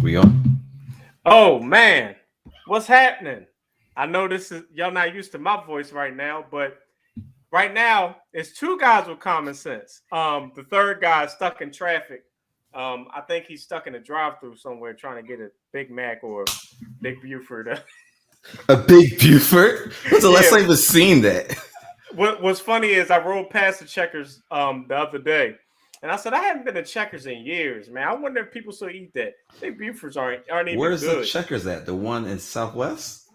We on? Oh man, what's happening? I know this is y'all not used to my voice right now, but right now it's two guys with common sense. The third guy is stuck in traffic. I think he's stuck in a drive-through somewhere trying to get a Big Mac or a Big Buford. A big Buford? When's the last Yeah. time you've seen that? What's funny is I rode past the Checkers the other day, and I said I haven't been to Checkers in years, man. I wonder if people still eat that. Big Bufords aren't even Where's the good. Checkers at? The one in Southwest?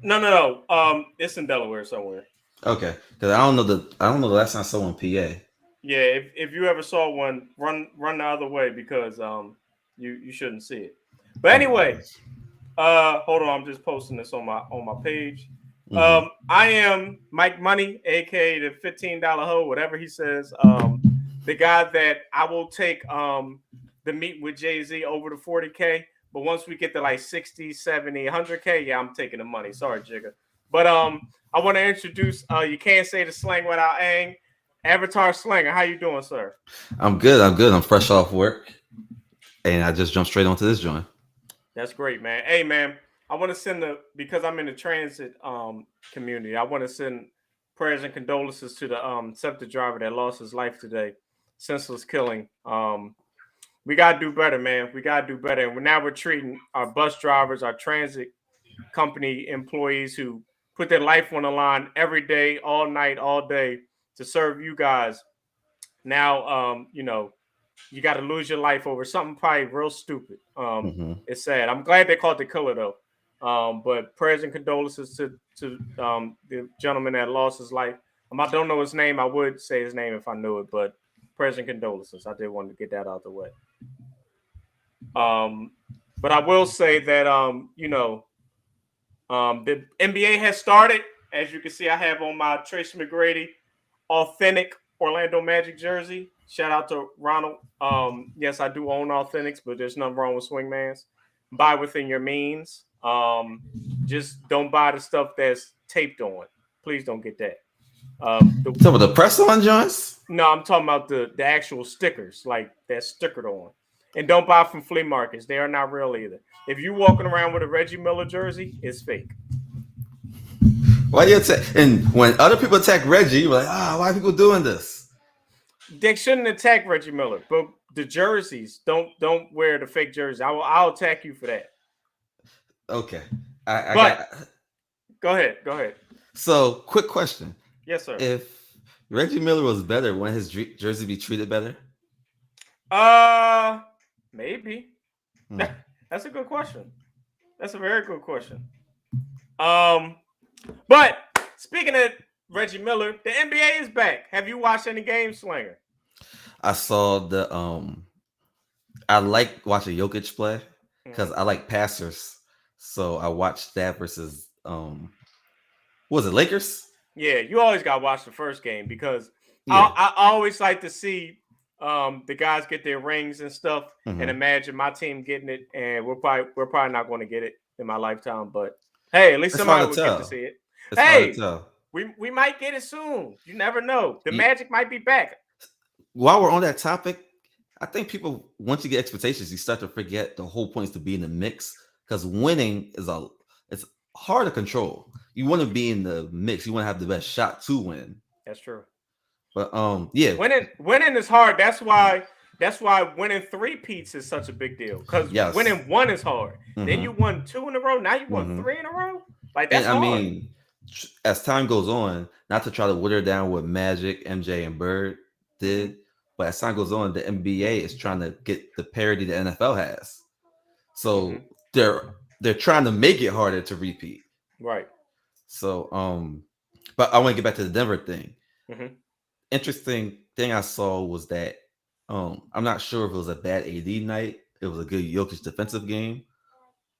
No. It's in Delaware somewhere. Okay, because I don't know the last time I saw one in PA. Yeah, if you ever saw one, run the other way because you shouldn't see it. But Oh my anyway, gosh. hold on, I'm just posting this on my page. Mm-hmm. I am Mike Money, aka the $15 hoe, whatever he says. The guy that I will take the meet with Jay-Z over to 40K. But once we get to like 60, 70, 100K, yeah, I'm taking the money. Sorry, Jigga. But I want to introduce you can't say the slang without Ang. Avatar Slinger, how you doing, sir? I'm good. I'm good. I'm fresh off work, and I just jumped straight onto this joint. That's great, man. Hey, man, I want to send because I'm in the transit community. I want to send prayers and condolences to the septic driver that lost his life today, senseless killing. We gotta do better, man. We gotta do better. And now we're treating our bus drivers, our transit company employees who put their life on the line every day, all night, all day to serve you guys. Now, you got to lose your life over something probably real stupid. Mm-hmm. It's sad. I'm glad they caught the killer though. But prayers and condolences to the gentleman that lost his life. I don't know his name. I would say his name if I knew it, but prayers and condolences. I did want to get that out the way. Um, but I will say that the NBA has started. As you can see, I have on my Tracy McGrady authentic Orlando Magic jersey. Shout out to Ronald. Yes, I do own Authentics, but there's nothing wrong with Swingmans. Buy within your means. Just don't buy the stuff that's taped on. Please don't get that. Some of the press on joints. No, I'm talking about the actual stickers, like that's stickered on. And don't buy from flea markets. They are not real either. If you're walking around with a Reggie Miller jersey, it's fake. Why do you attack? And when other people attack Reggie, you're like, why are people doing this? They shouldn't attack Reggie Miller, but the jerseys don't wear the fake jersey. I'll attack you for that. Okay, I But got. go ahead. So, quick question: Yes, sir. If Reggie Miller was better, wouldn't his jersey be treated better? Uh, Maybe. Hmm. That's a good question. That's a very good question. Um, but speaking of Reggie Miller, the NBA is back. Have you watched any games, Slinger? I saw the I like watching Jokic play because Mm-hmm. I like passers. So I watched that versus what was it, Lakers? Yeah, you always got to watch the first game because Yeah. I always like to see the guys get their rings and stuff, and Mm-hmm. imagine my team getting it, and we're probably not going to get it in my lifetime. But hey, at least It's hard somebody to will get to see tell. it. It's hard to Hey, tell. we might get it soon. You never know. The You, Magic might be back. while we're on that topic, I think people once you get expectations, you start to forget the whole point is to be in the mix because winning is it's hard to control. You want to be in the mix. You want to have the best shot to win. That's true. But yeah, Winning is hard. That's why winning three peats is such a big deal. Because yes. winning one is hard. Then Mm-hmm. you won two in a row. Now you won Mm-hmm. three in a row. Like And that's I hard. mean, as time goes on, not to try to water down what Magic, MJ, and Bird Mm-hmm. did, but as time goes on, the NBA is trying to get the parity the NFL has. Mm-hmm. So they're trying to make it harder to repeat. Right. So but I want to get back to the Denver thing. Mm-hmm. Interesting thing I saw was that I'm not sure if it was a bad AD night. It was a good Jokic defensive game,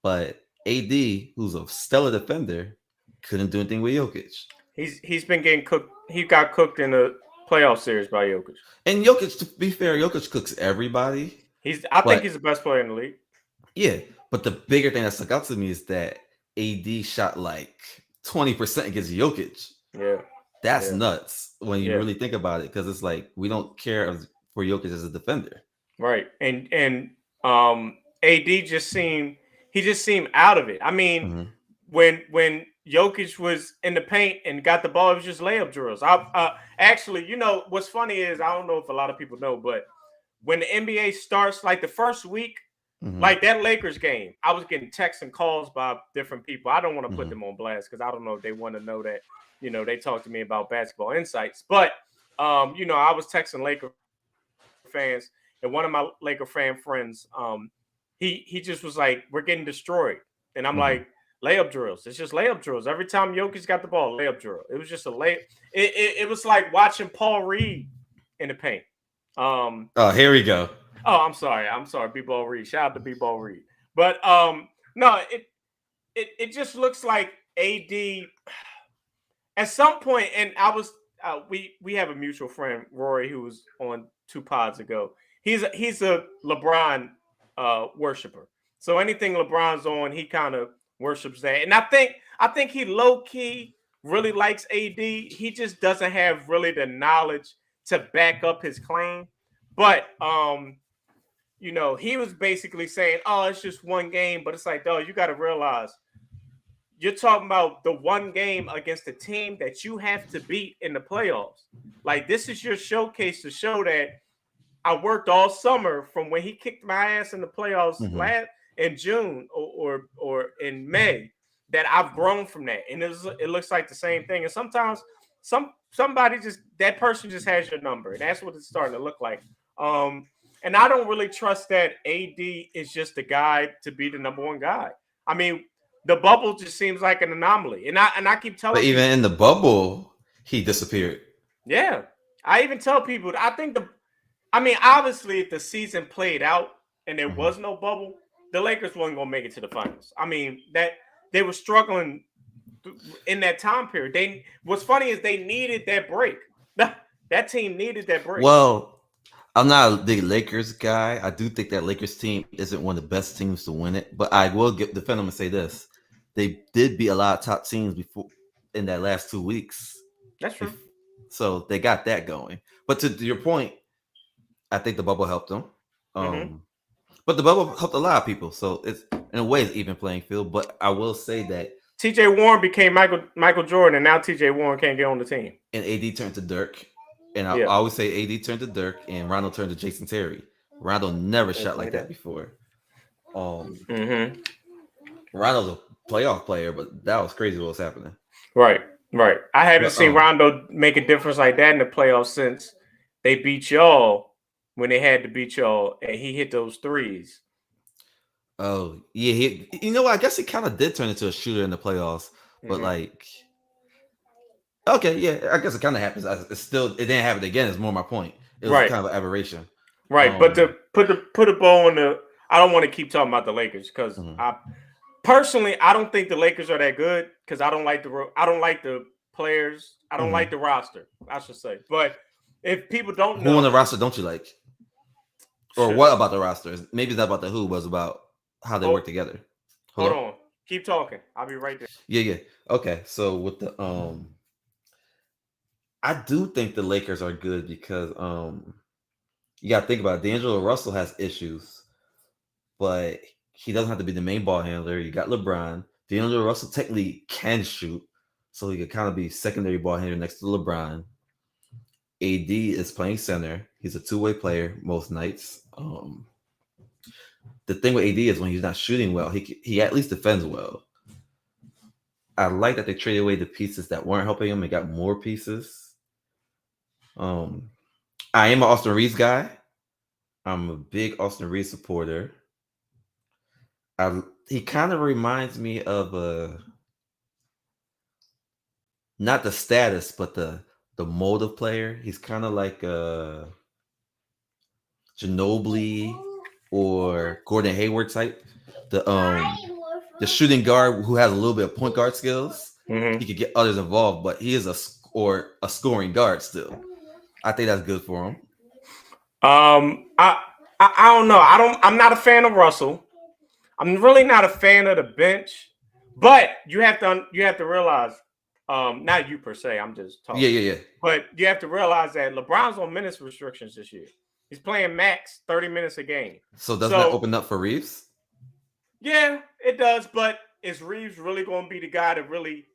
but AD, who's a stellar defender, couldn't do anything with Jokic. He's been getting cooked. He got cooked in the playoff series by Jokic. And Jokic, to be fair, Jokic cooks everybody. I think But he's the best player in the league. yeah, but the bigger thing that stuck out to me is that AD shot like 20% against Jokic. Yeah. That's Yeah. nuts when you Yeah. really think about it, because it's like we don't care for Jokic as a defender. Right. And AD just seemed out of it. I mean, when Jokic was in the paint and got the ball, it was just layup drills. Actually, what's funny is I don't know if a lot of people know, but when the NBA starts, like the first week, like that Lakers game, I was getting texts and calls by different people. I don't want to put them on blast because I don't know if they want to know that, they talk to me about basketball insights. But, I was texting Laker fans, and one of my Laker fan friends, he just was like, we're getting destroyed. And I'm like, layup drills. It's just layup drills. Every time Jokic got the ball, layup drill. It was just a layup. It was like watching Paul Reed in the paint. Oh, here we go. Oh, I'm sorry. B-Ball Reed. Shout out to B-Ball Reed. But no, it just looks like AD at some point, and I was we have a mutual friend, Rory, who was on 2 pods ago. He's a LeBron worshiper. So anything LeBron's on, he kind of worships that. And I think he low key really likes AD. He just doesn't have really the knowledge to back up his claim. But he was basically saying, "Oh, it's just one game," but it's like, "Dog, you got to realize you're talking about the one game against a team that you have to beat in the playoffs. Like, this is your showcase to show that I worked all summer from when he kicked my ass in the playoffs last in June or in May, that I've grown from that." And it looks like the same thing. And sometimes somebody that person just has your number, and that's what it's starting to look like. And I don't really trust that AD is just the guy to be the number one guy. I mean, the bubble just seems like an anomaly, and I keep telling. But even in the bubble, he disappeared. Yeah, I even tell people. Obviously, if the season played out and there was no bubble, the Lakers wasn't gonna make it to the finals. I mean, that they were struggling in that time period. What's funny is they needed that break. That team needed that break. Well, I'm not a big Lakers guy. I do think that Lakers team isn't one of the best teams to win it, but I will defend them and say this: they did beat a lot of top teams before in that last 2 weeks. That's true. So they got that going. But to your point, I think the bubble helped them. But the bubble helped a lot of people. So it's in a way it's even playing field. But I will say that TJ Warren became Michael Jordan, and now TJ Warren can't get on the team. And AD turned to Dirk. And I always say AD turned to Dirk and Rondo turned to Jason Terry. Rondo never shot like that before. Rondo's a playoff player, but that was crazy what was happening. Right. I haven't seen Rondo make a difference like that in the playoffs since they beat y'all when they had to beat y'all, and he hit those threes. Oh, yeah. I guess he kind of did turn into a shooter in the playoffs, but okay, yeah, I guess it kind of happens. It didn't happen again. Is more my point. It was kind of an aberration, right? But to put a bow on the, I don't want to keep talking about the Lakers because I don't think the Lakers are that good because I don't like the players. I don't like the roster, I should say. But if people don't know who on the roster don't you like, or what about the roster? Maybe it's not about the who, but it's about how they work together. Hold on, keep talking. I'll be right there. Yeah. Okay, so with the I do think the Lakers are good because you got to think about it. D'Angelo Russell has issues, but he doesn't have to be the main ball handler. You got LeBron. D'Angelo Russell technically can shoot, so he could kind of be secondary ball handler next to LeBron. AD is playing center. He's a two-way player most nights. The thing with AD is when he's not shooting well, he at least defends well. I like that they traded away the pieces that weren't helping him and got more pieces. I am an Austin Reeves guy. I'm a big Austin Reeves supporter. He kind of reminds me of not the status, but the mold of player. He's kind of like Ginobili or Gordon Hayward type. The shooting guard who has a little bit of point guard skills. He could get others involved, but he is a scoring guard still. I think that's good for him. I don't know. I'm not a fan of Russell. I'm really not a fan of the bench. But you have to realize, not you per se. I'm just talking. Yeah. But you have to realize that LeBron's on minutes restrictions this year. He's playing max 30 minutes a game. So doesn't that open up for Reeves? Yeah, it does. But is Reeves really going to be the guy that He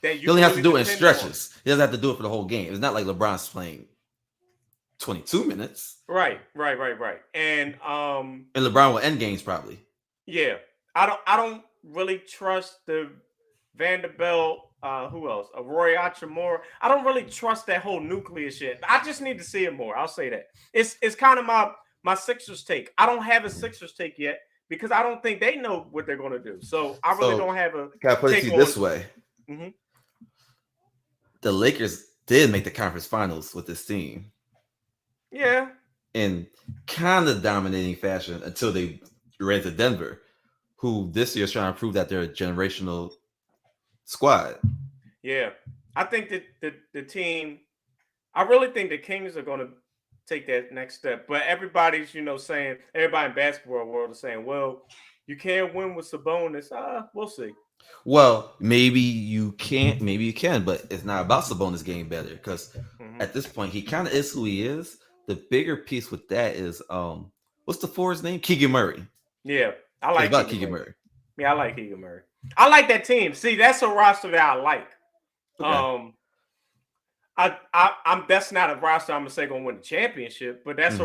you only can has to really do it in depend on? stretches. He doesn't have to do it for the whole game. It's not like LeBron's playing 22 minutes. Right. And And LeBron will end games probably. yeah, I don't really trust the Vanderbilt. Who else? Roy Achimura. I don't really trust that whole nucleus yet. I just need to see it more. I'll say that. It's kind of my Sixers take. I don't have a Sixers take yet because I don't think they know what they're going to do. So I really don't have a Gotta put it take to you on. this way. Mhm. The Lakers did make the conference finals with this team Yeah, in kind of dominating fashion until they ran to Denver, who this year is trying to prove that they're a generational squad. yeah. I think that the team. I really think the Kings are going to take that next step. But everybody's, saying everybody in basketball world is saying, well, you can't win with Sabonis. We'll see. Well, maybe you can't, maybe you can, but it's not about Sabonis getting better because at this point he kind of is who he is. The bigger piece with that is what's the forward's name? Keegan Murray. Yeah, I like Keegan Murray. Yeah, I like Keegan Murray. I like that team. See, that's a roster that I like. Okay. I'm that's not a roster I'm gonna say gonna win the championship, but that's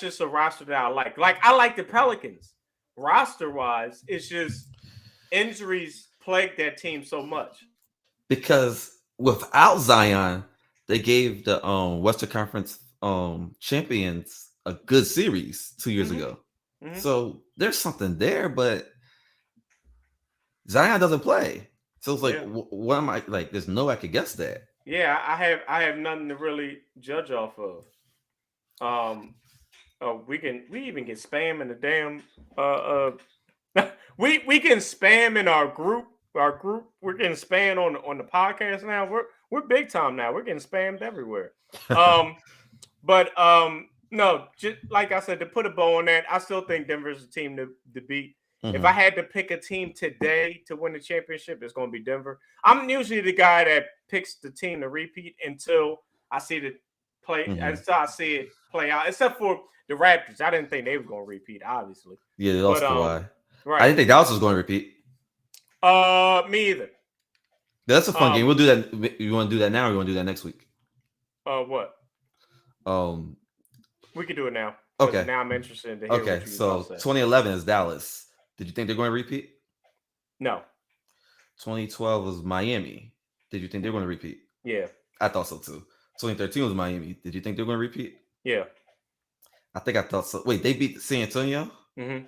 just a roster that I like. Like I like the Pelicans roster wise. It's just injuries plague that team so much. Because without Zion, they gave the Western Conference champions a good series 2 years ago. Mm-hmm. So there's something there, but Zion doesn't play. So it's like, what am I like? There's no way I could guess that. Yeah, I have nothing to really judge off of. We even get spam in the damn we can spam in our group. We're getting spammed on the podcast now. We're big time now. We're getting spammed everywhere. No, just like I said, to put a bow on that, I still think Denver's a team to beat. Mm-hmm. If I had to pick a team today to win the championship, it's going to be Denver. I'm usually the guy that picks the team to repeat until I see the play. Mm-hmm. Until I see it play out. Except for the Raptors, I didn't think they were going to repeat. Obviously, yeah, they lost Kawhi. Right. I didn't think Dallas was going to repeat. Me either. That's a fun game. We'll do that. You want to do that now, or you want to do that next week? What? We can do it now. Okay. Now I'm interested to hear what you so 2011 is Dallas. Did you think they're going to repeat? No. 2012 was Miami. Did you think they're going to repeat? Yeah. I thought so too. 2013 was Miami. Did you think they're going to repeat? Yeah. I thought so. Wait, they beat San Antonio? Mm-hmm.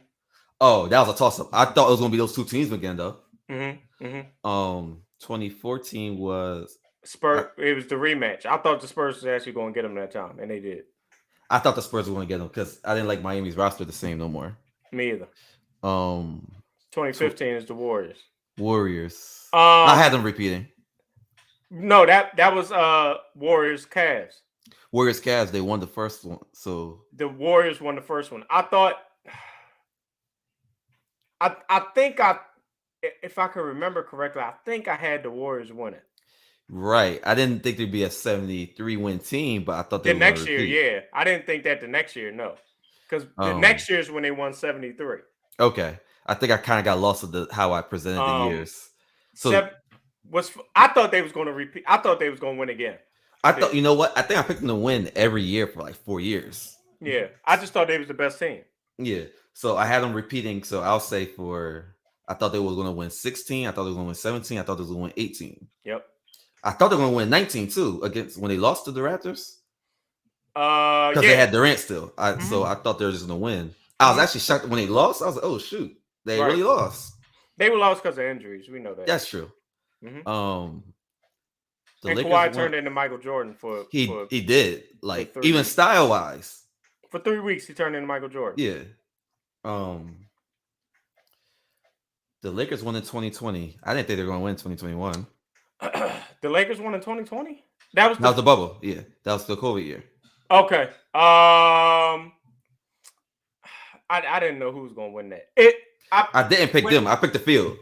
Oh, that was a toss-up. I thought it was going to be those two teams again, though. Mm-hmm. Mm-hmm. 2014 was Spurs. It was the rematch. I thought the Spurs was actually going to get them that time, and they did. I thought the Spurs were going to get them because I didn't like Miami's roster the same no more. Me either. 2015 is the Warriors. I had them repeating. No, that was Warriors Cavs. Warriors Cavs. They won the first one, so the Warriors won the first one. I thought. I think if I can remember correctly, I think I had the Warriors winning. Right. I didn't think there'd be a 73-win team, but I thought they the next year, yeah. I didn't think that the next year, no. Because the next year is when they won 73. Okay. I think I kind of got lost with how I presented the years. So I thought they was going to repeat. I thought they was going to win again. I thought, you know what? I think I picked them to win every year for like 4 years. Yeah. I just thought they was the best team. Yeah. So I had them repeating. So I'll say I thought they were going to win 16. I thought they were going to win 17. I thought they were going to win 18. Yep. I thought they were going to win 19 too against when they lost to the Raptors. Because they had Durant still. So I thought they were just going to win. I was actually shocked when they lost. I was like, oh shoot, they really lost. They were lost because of injuries. We know that. That's true. Mm-hmm. And Kawhi turned into Michael Jordan he did, like, even style wise. For 3 weeks, he turned into Michael Jordan. Yeah. The Lakers won in 2020. I didn't think they were going to win 2021. The Lakers won in 2020? That was the bubble. Yeah, that was the COVID year. Okay. I didn't know who was going to win that. I didn't pick them. I picked the field.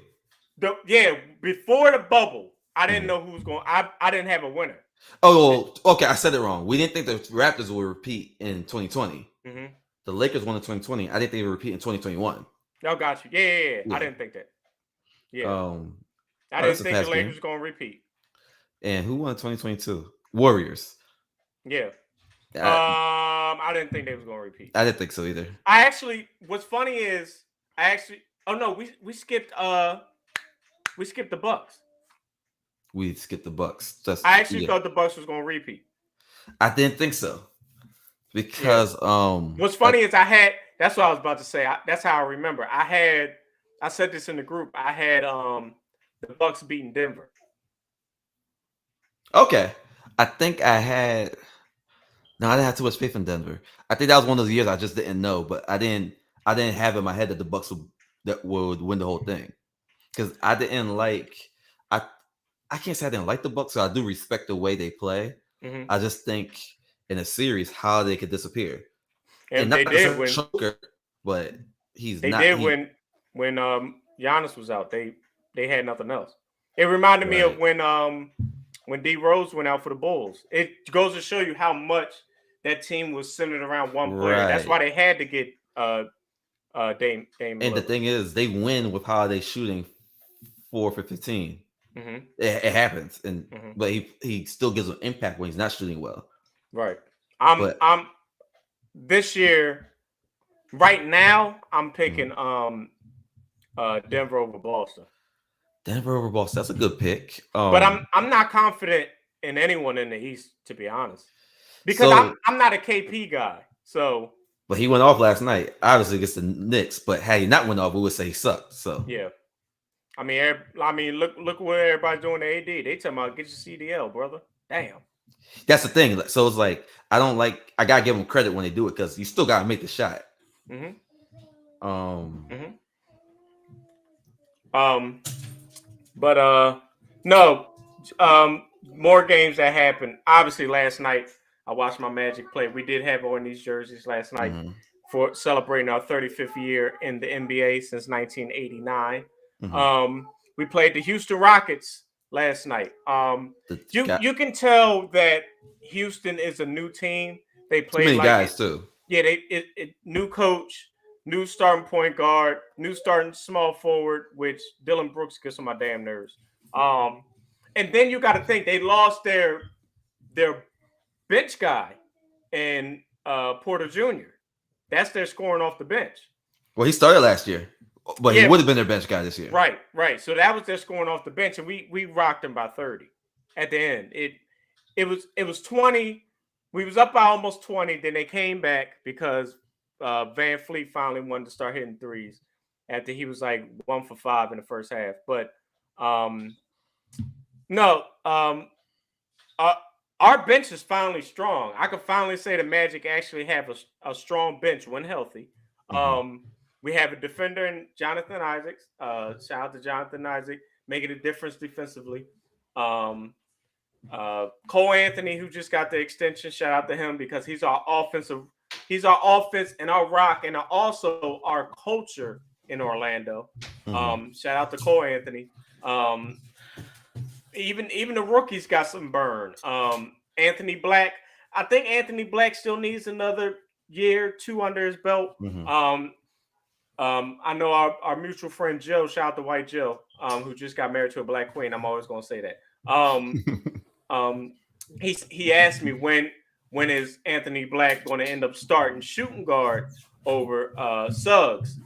Before the bubble, I didn't know who was going. I didn't have a winner. Oh, okay. I said it wrong. We didn't think the Raptors would repeat in 2020. Mm-hmm. The Lakers won in 2020. I didn't think they would repeat in 2021. Y'all got you. Yeah. I Yeah. didn't think that. Yeah. I That's didn't a think the past Lakers game. was gonna repeat. And who won 2022? Warriors. Yeah. I, I didn't think they was gonna repeat. I didn't think so either. I actually what's funny is oh no, we skipped the Bucks. We skipped the Bucks. Just I actually yeah. thought the Bucks was gonna repeat. I didn't think so Yeah. because What's funny is that's what I was about to say. That's how I remember. I said this in the group. I had the Bucks beating Denver. okay. I think I had no, I didn't have too much faith in Denver. I think that was one of those years I just didn't know, but I didn't have in my head that the Bucks would win the whole thing. Because I didn't like I I can't say I didn't like the Bucks, so I do respect the way they play. Mm-hmm. I just think in a series how they could disappear. And Not they did win. choker, but he's they not. did win when Giannis was out. They had nothing else. It reminded me of when D Rose went out for the Bulls. It goes to show you how much that team was centered around one player. That's why they had to get Dame and Lillard. the thing is, they win with Holiday shooting 4 for 15. Mm-hmm. It happens, but he still gives an impact when he's not shooting well. Right. I'm this year. Right now, I'm picking Denver over Boston. Denver over Boston. That's a good pick. But I'm not confident in anyone in the East, to be honest, because I'm not a KP guy. So, but he went off last night, obviously against the Knicks. But had he not went off, we would say he sucked. So yeah, I mean, look what everybody's doing to AD. They talking about get your CDL, brother. Damn. That's the thing. So it's like I gotta give him credit when they do it because you still gotta make the shot. But no, more games that happened. Obviously, last night I watched my Magic play. We did have on these jerseys last night for celebrating our 35th year in the NBA since 1989. We played the Houston Rockets last night. You can tell that Houston is a new team. They play too many guys too. Yeah, new coach, new starting point guard, new starting small forward, which Dillon Brooks gets on my damn nerves. And then you got to think they lost their bench guy and Porter Jr. That's their scoring off the bench. Well, he started last year, but he would have been their bench guy this year. Right. So that was their scoring off the bench, and we rocked them by 30 at the end. It was 20. We was up by almost 20. Then they came back because Van Fleet finally wanted to start hitting threes after he was like 1 for 5 in the first half. But our bench is finally strong. I can finally say the Magic actually have a strong bench when healthy. We have a defender in Jonathan Isaacs. Shout out to Jonathan Isaac, making a difference defensively. Cole Anthony, who just got the extension, shout out to him because he's our offense and our rock and also our culture in Orlando. Shout out to Cole Anthony. Even the rookies got some burn. Anthony Black, I think Anthony Black still needs another year, 2 under his belt. I know our mutual friend Joe, shout out to White Joe, who just got married to a black queen. I'm always gonna say that. He asked me when is Anthony Black going to end up starting shooting guard over Suggs.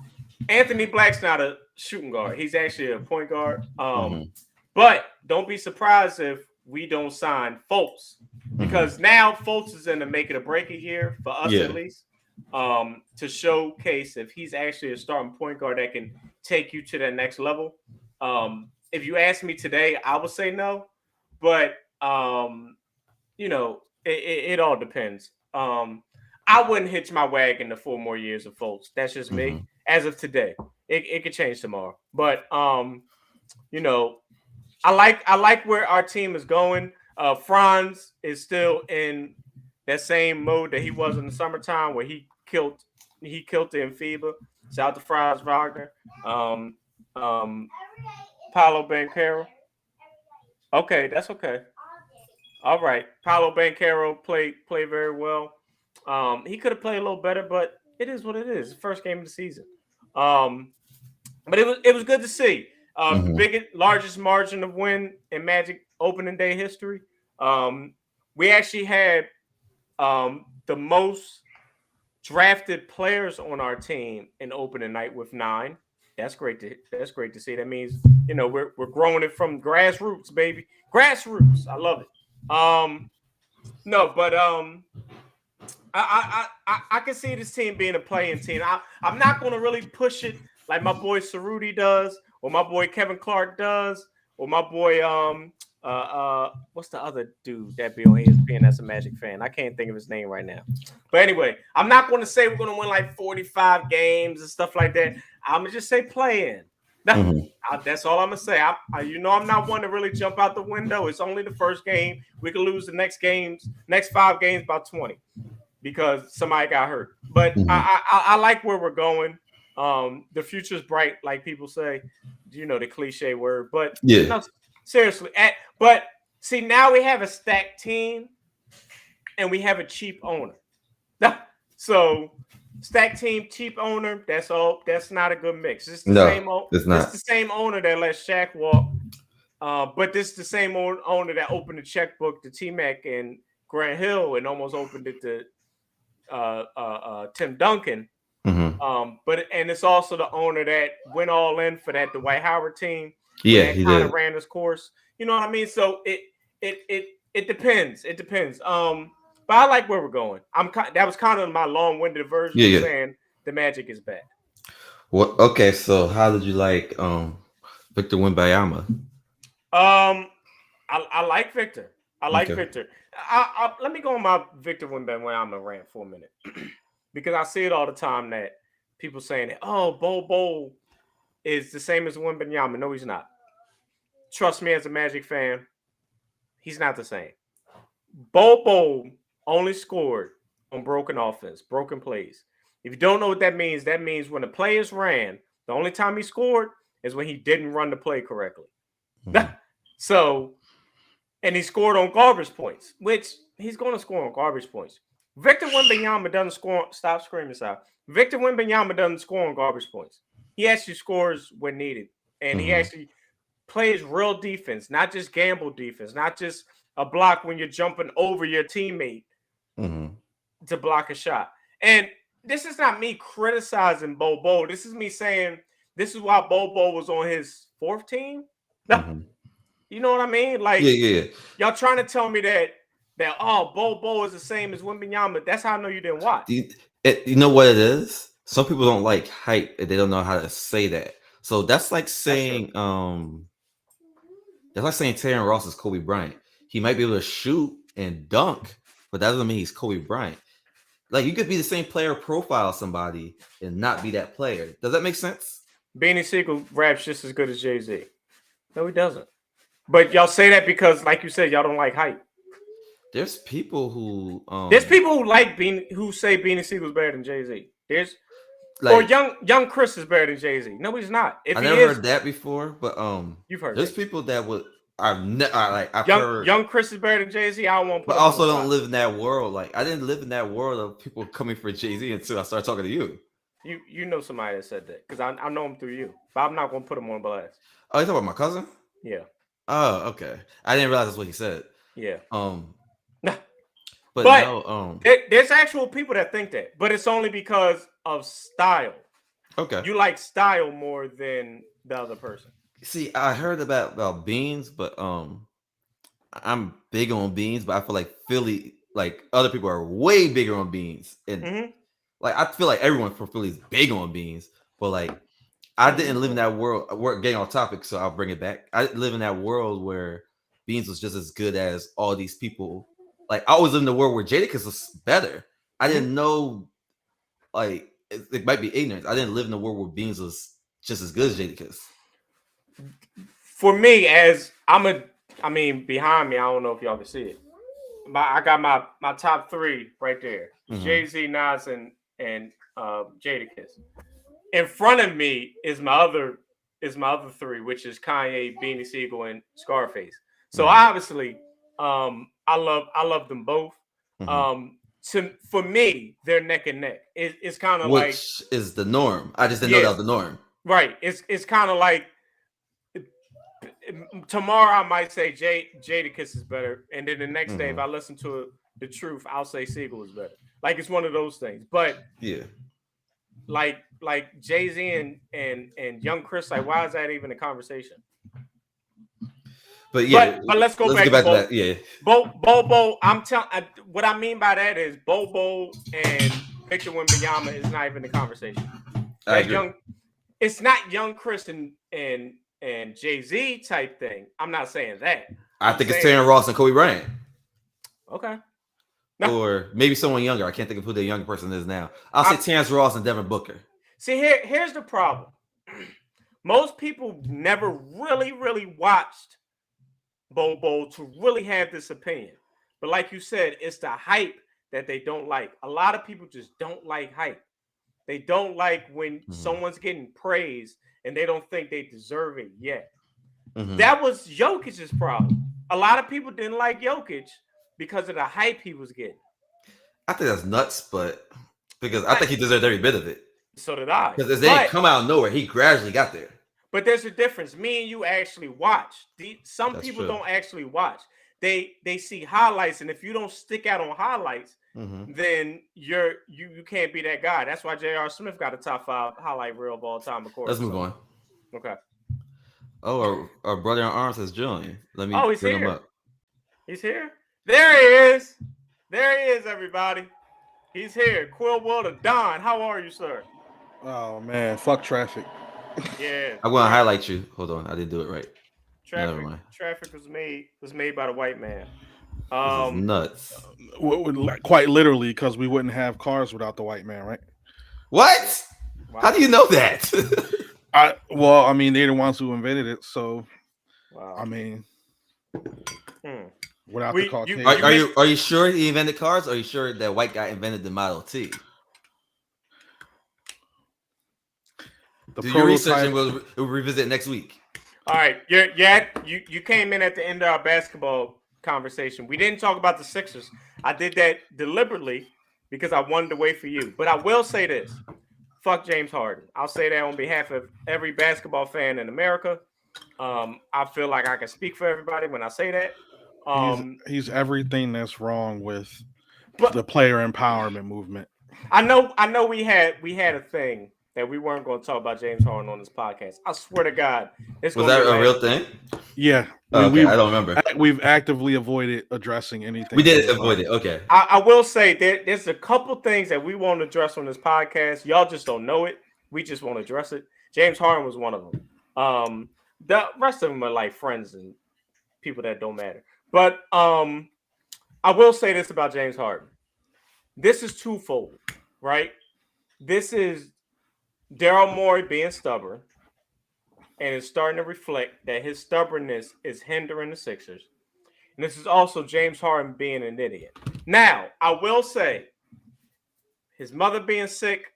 Anthony Black's not a shooting guard. He's actually a point guard. But don't be surprised if we don't sign Fultz because now Fultz is in the make it or break it year for us at least to showcase if he's actually a starting point guard that can take you to that next level. If you ask me today, I would say no, but it all depends. I wouldn't hitch my wagon to 4 more years of Fultz. That's just me as of today. It could change tomorrow, but I like where our team is going. Franz is still in that same mode that he was in the summertime where he killed the FIBA. Shout out to Franz Wagner. Paolo Banchero. Okay, that's okay. All right. Paolo Banchero played very well. He could have played a little better, but it is what it is. First game of the season. But it was good to see. The Mhm. largest margin of win in Magic opening day history. We actually had the most drafted players on our team in opening night with 9. That's great to see. That means we're growing it from grassroots, baby. Grassroots. I love it. No, but I can see this team being a playing team. I'm not going to really push it like my boy Cerruti does, or my boy Kevin Clark does, or my boy what's the other dude that be on ESPN that's a Magic fan? I can't think of his name right now. But anyway, I'm not going to say we're going to win like 45 games and stuff like that. I'm gonna just say playing. Mhm. That's all I'm gonna say. I'm not one to really jump out the window. It's only the first game. We could lose the next 5 games by 20 because somebody got hurt. But Mhm. I like where we're going. The future's bright, like people say. The cliche word, but Yeah. no, seriously. But see, now we have a stacked team and we have a cheap owner. So stacked team, cheap owner. That's all. That's not a good mix. It's the No, same. it's This not. the same owner that let Shaq walk. But this is the same owner that opened the checkbook to T Mac and Grant Hill and almost opened it to Tim Duncan. Mhm. But it's also the owner that went all in for that Dwight Howard team when Yeah, that he kind of did. ran its course. You know what I mean? So it depends. It depends. But I like where we're going. That was kind of my long-winded version Yeah, of yeah. saying the Magic is bad. What? Okay, so how did you like Victor Wembanyama? Um, I like Victor. I like Okay. Victor. Let me go on my Victor Wembanyama rant for a minute because I see it all the time that people saying that Bol is the same as Wembanyama. No, he's not. Trust me, as a Magic fan, he's not the same. Bol only scored on broken offense, broken plays. If you don't know what that means when the players ran, the only time he scored is when he didn't run the play correctly. Mhm. So, and he scored on garbage points, which he's going to score on garbage points. Victor Wembanyama doesn't score. Stop screaming, Sal. Victor Wembanyama doesn't score on garbage points. He actually scores when needed, and he Mhm. actually plays real defense, not just gamble defense, not just a block when you're jumping over your teammate Mhm. to block a shot. And this is not me criticizing Bobo. This is me saying this is why Bobo was on his 4th team. Mhm. You know what I mean? Yeah, Like yeah, yeah. y'all trying to tell me that Bobo is the same as Wembanyama. That's how I know you didn't watch. You know what it is? Some people don't like hype and they don't know how to say that. So That's true. that's like saying Terrence Ross is Kobe Bryant. He might be able to shoot and dunk, but that doesn't mean he's Kobe Bryant. Like you could be the same player profile as somebody and not be that player. Does that make sense? Beanie Siegel raps just as good as Jay-Z. No, he doesn't. But y'all say that because, like you said, y'all don't like hype. There's people who There's people who say Beanie Siegel's better than Jay-Z. Or like young Chris is better than Jay-Z. No, he's not. If I he never is, heard that before, but you've heard there's that. people that would I've heard, Young Chris is better than Jay-Z. I don't want to but put him on the also don't spot. live in that world. Like I didn't live in that world of people coming for Jay-Z until I started talking to you. You know somebody that said that because I know him through you, but I'm not gonna put him on blast. Oh, you talking about my cousin? Yeah, Oh, okay. I didn't realize that's what he said. yeah. Um, but But no, there's actual people that think that, but it's only because of style. okay. You like style more than the other person. See, I heard about beans, but I'm big on beans, but I feel like Philly, like other people are way bigger on beans, and Mm-hmm. like I feel like everyone from Philly is big on beans, but like I didn't live in that world. We're getting off topic, so I'll bring it back. I didn't live in that world where beans was just as good as all these people. Like I was in the world where Jadakiss was better. I Mm-hmm. didn't know, like it might be ignorance. I didn't live in the world where beans was just as good as Jadakiss. For me, behind me, I don't know if y'all can see it. I got my top 3 right there: Mm-hmm. Jay-Z, Nas, and Jadakiss. In front of me is my other 3, which is Kanye, Beanie Siegel, and Scarface. So Mm-hmm. obviously, I love them both. Mm-hmm. For me, they're neck and neck. It's kind of like, Which is the norm. I just didn't know that yeah, was the norm. Right. It's kind of like tomorrow I might say Jadakiss is better, and then the next day if I listen to the truth, I'll say Siegel is better. Like it's one of those things. But yeah, like Jay-Z and Young Chris, like why is that even a conversation? but yeah, but let's go back get back to to that. Yeah, Bobo. I'm telling what I mean by that is Bobo and Victor Wembanyama is not even the conversation. I agree. It's not Young Chris and Jay-Z type thing. I'm not saying that. I think it's Terrence Ross and Kobe Bryant. Okay. No. Or maybe someone younger. I can't think of who the young person is now. I'll say Terrence Ross and Devin Booker. See, here's the problem. Most people never really watched Bobo to really have this opinion. But like you said, it's the hype that they don't like. A lot of people just don't like hype. They don't like when someone's getting praise and they don't think they deserve it yet. That was Jokic's problem. A lot of people didn't like Jokic because of the hype he was getting. I think that's nuts, but because I think he deserved every bit of it. So did I. Because they didn't come out of nowhere. He gradually got there. But there's a difference. Me and you actually watch. Some people don't actually watch. They see highlights, and if you don't stick out on highlights, then you can't be that guy. That's why J.R. Smith got a top 5 highlight reel of all time. Of course. Let's move on. Okay. Oh, our brother in arms has joined. Let me bring him up. He's here. There he is. There he is, everybody. He's here. Quill Wilder. Don, how are you, sir? Oh man, fuck traffic. Yeah. I'm gonna highlight you. Hold on, I didn't do it right. Traffic was made by the white man. This is nuts. Quite literally, because we wouldn't have cars without the white man, right? What? Wow. How do you know that? I mean, they're the ones who invented it, so wow. I mean, without the Caucasian. Are you sure he invented cars? Or are you sure that white guy invented the Model T? Do your research and we'll revisit next week. All right, you came in at the end of our basketball conversation. We didn't talk about the Sixers. I did that deliberately because I wanted to wait for you. But I will say this: fuck James Harden. I'll say that on behalf of every basketball fan in America. I feel like I can speak for everybody when I say that. He's everything that's wrong with the player empowerment movement. I know. We had a thing that we weren't going to talk about James Harden on this podcast. I swear to God. Was that a real thing? Yeah. I don't remember. We've actively avoided addressing anything. We did avoid it. Okay. I will say there's a couple things that we won't address on this podcast. Y'all just don't know it. We just won't address it. James Harden was one of them. The rest of them are like friends and people that don't matter. But I will say this about James Harden. This is twofold, right? This is Daryl Morey being stubborn, and it's starting to reflect that his stubbornness is hindering the Sixers. And this is also James Harden being an idiot. Now, I will say, his mother being sick,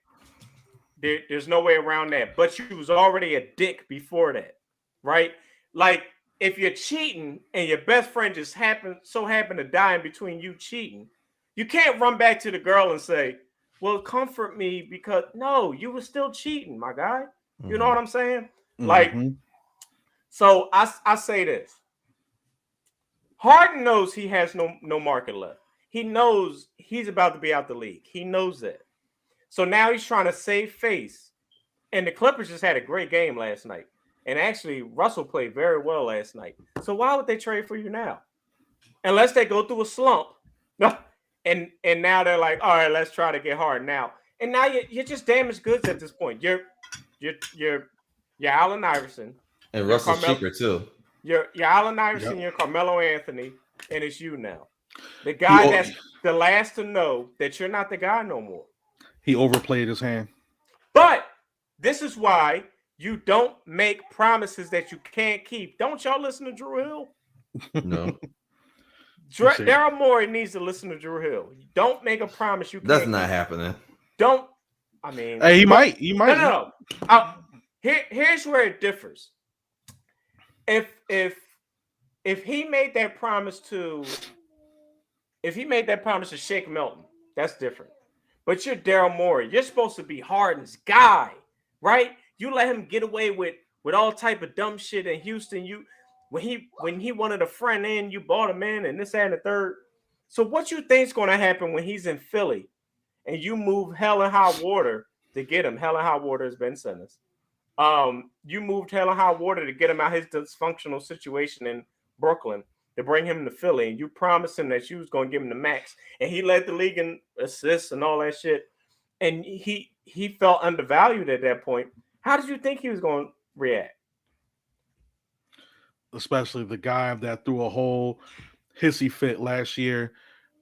there's no way around that. But you was already a dick before that, right? Like, if you're cheating and your best friend just happened to die in between you cheating, you can't run back to the girl and say, well, comfort me because no, you were still cheating, my guy. You know what I'm saying? Like, so I say this. Harden knows he has no market left. He knows he's about to be out the league. He knows that. So now he's trying to save face. And the Clippers just had a great game last night. And actually, Russell played very well last night. So why would they trade for you now? Unless they go through a slump. And now they're like, all right, let's try to get Harden now. And now you're just damaged goods at this point. You're Allen Iverson. And Russell's cheaper too. You're Allen Iverson, You're Carmelo Anthony, and it's you now. The guy that's the last to know that you're not the guy no more. He overplayed his hand. But this is why you don't make promises that you can't keep. Don't y'all listen to Drew Hill? No. Daryl Morey needs to listen to Drew Hill. Don't make a promise you can't. That's not happening. Don't. I mean, hey, he might. No. Here's where it differs. If he made that promise to Shake Milton, that's different. But you're Daryl Morey. You're supposed to be Harden's guy, right? You let him get away with all type of dumb shit in Houston. When he wanted a friend in, you bought him in, and this and the third. So what you think's going to happen when he's in Philly, and you move hell and high water to get him? Hell and high water has been Simmons. You moved hell and high water to get him out of his dysfunctional situation in Brooklyn to bring him to Philly, and you promised him that you was going to give him the max, and he led the league in assists and all that shit, and he felt undervalued at that point. How did you think he was going to react? Especially the guy that threw a whole hissy fit last year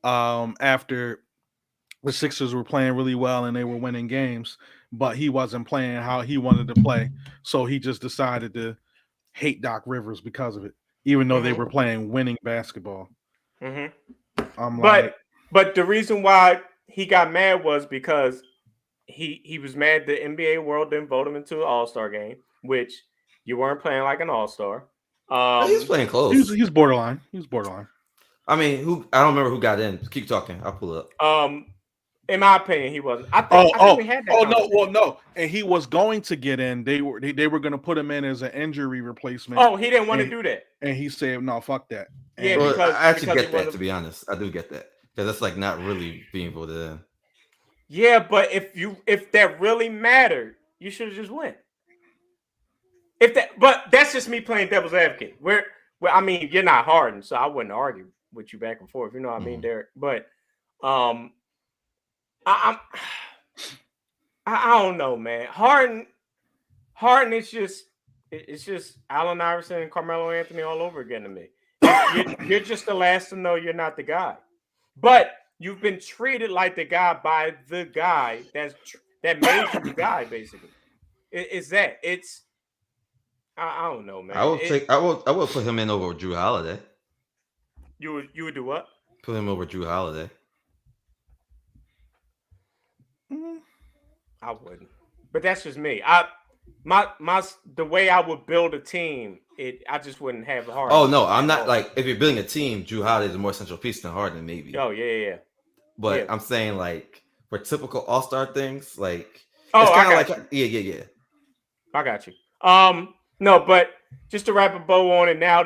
after the Sixers were playing really well and they were winning games, but he wasn't playing how he wanted to play. So he just decided to hate Doc Rivers because of it, even though they were playing winning basketball. But the reason why he got mad was because he was mad the NBA world didn't vote him into an All-Star game, which you weren't playing like an All-Star. He's playing close. He's borderline. He was borderline. I mean, I don't remember who got in. Keep talking. I'll pull it up. In my opinion, he wasn't. I think we had that. No. And he was going to get in. They were going to put him in as an injury replacement. Oh, he didn't want to do that. And he said, "No, fuck that." Yeah, I actually get that. To be honest, I do get that because that's like not really being voted in. Yeah, but if that really mattered, you should have just went. But that's just me playing devil's advocate. Where I mean, you're not Harden, so I wouldn't argue with you back and forth. You know what I mean, Derek? But I don't know, man. Harden is just Allen Iverson and Carmelo Anthony all over again to me. You're just the last to know you're not the guy, but you've been treated like the guy by the guy that made you the guy. Basically, it's I don't know, man. I will put him in over Drew Holiday. You would do what? Put him over Drew Holiday. I wouldn't, but that's just me. The way I would build a team, I just wouldn't have Harden. Oh no, I'm not like if you're building a team, Drew Holiday is a more central piece than Harden, maybe. Oh yeah. But I'm saying like for typical All-Star things, like it's kind of like yeah. I got you. No, but just to wrap a bow on it, now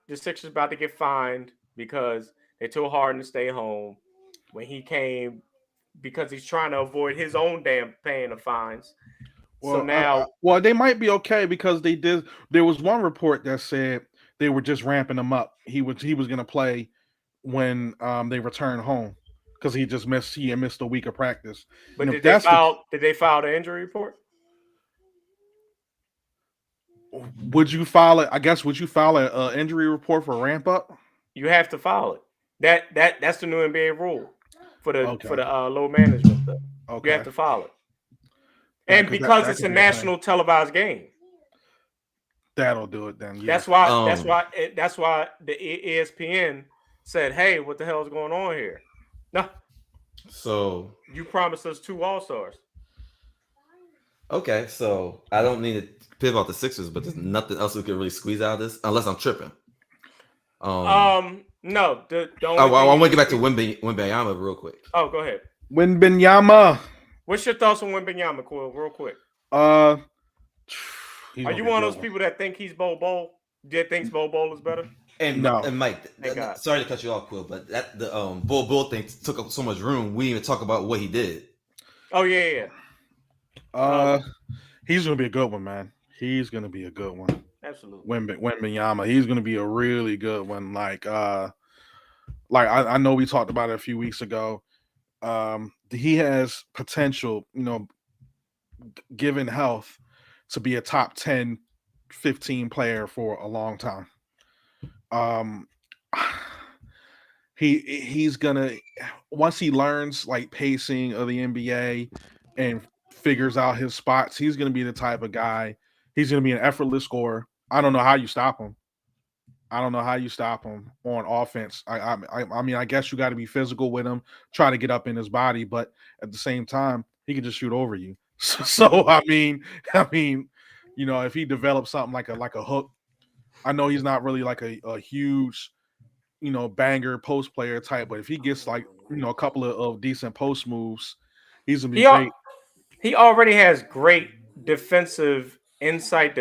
the Sixers about to get fined because they told Harden to stay home when he came because he's trying to avoid his own damn paying the fines. Well, so now, they might be okay because they did. There was one report that said they were just ramping him up. He was going to play when they return home because he missed a week of practice. But did they file the injury report? Would you file it? I guess would you file an injury report for ramp up? You have to file it. That's the new NBA rule for the low management stuff. Okay. You have to file it. And because it's a national televised game, that'll do it then. Yeah. That's why the ESPN said, "Hey, what the hell is going on here?" No. So you promised us 2 All-Stars. Okay, so I don't need to pivot off the Sixers, but there's nothing else we can really squeeze out of this, unless I'm tripping. No. I want to get back to Wembanyama real quick. Oh, go ahead. Wembanyama. What's your thoughts on Wembanyama, Quill, real quick? Are you one of those people that think he's Bol Bol? That thinks Bol Bol is better? And Mike, sorry to cut you off, Quill, but the Bol Bol thing took up so much room. We didn't even talk about what he did. Oh yeah. He's gonna be a good one, man. He's gonna be a good one. Absolutely. Wembanyama, he's gonna be a really good one. Like I know we talked about it a few weeks ago. He has potential, given health, to be a top 10, 15 player for a long time. He's gonna, once he learns like pacing of the NBA and figures out his spots, he's gonna be the type of guy. He's gonna be an effortless scorer. I don't know how you stop him. On offense. I mean, I guess you got to be physical with him, try to get up in his body, but at the same time, he can just shoot over you. So I mean, if he develops something like a hook, I know he's not really like a huge, banger post player type, but if he gets like a couple of decent post moves, he's gonna be great. He already has great defensive insight.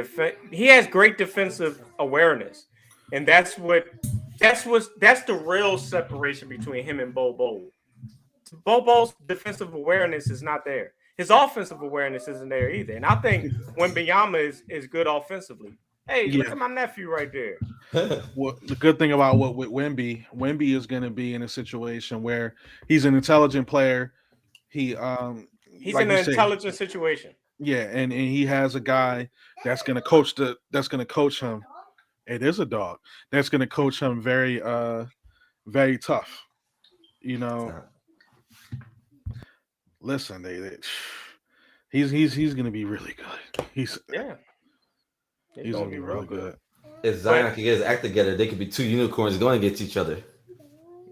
He has great defensive awareness, and that's the real separation between him and Bol Bol. Bobo's defensive awareness is not there. His offensive awareness isn't there either. And I think Wembanyama is good offensively. Hey, look at my nephew right there. Well, the good thing about what with Wemby is going to be in a situation where he's an intelligent player. He's in an intelligent situation. Yeah, and he has a guy that's going to coach him. It is a dog that's going to coach him very very tough. You know. Listen, he's going to be really good. He's going to be real good. If Zion can get his act together, they could be two unicorns going against each other.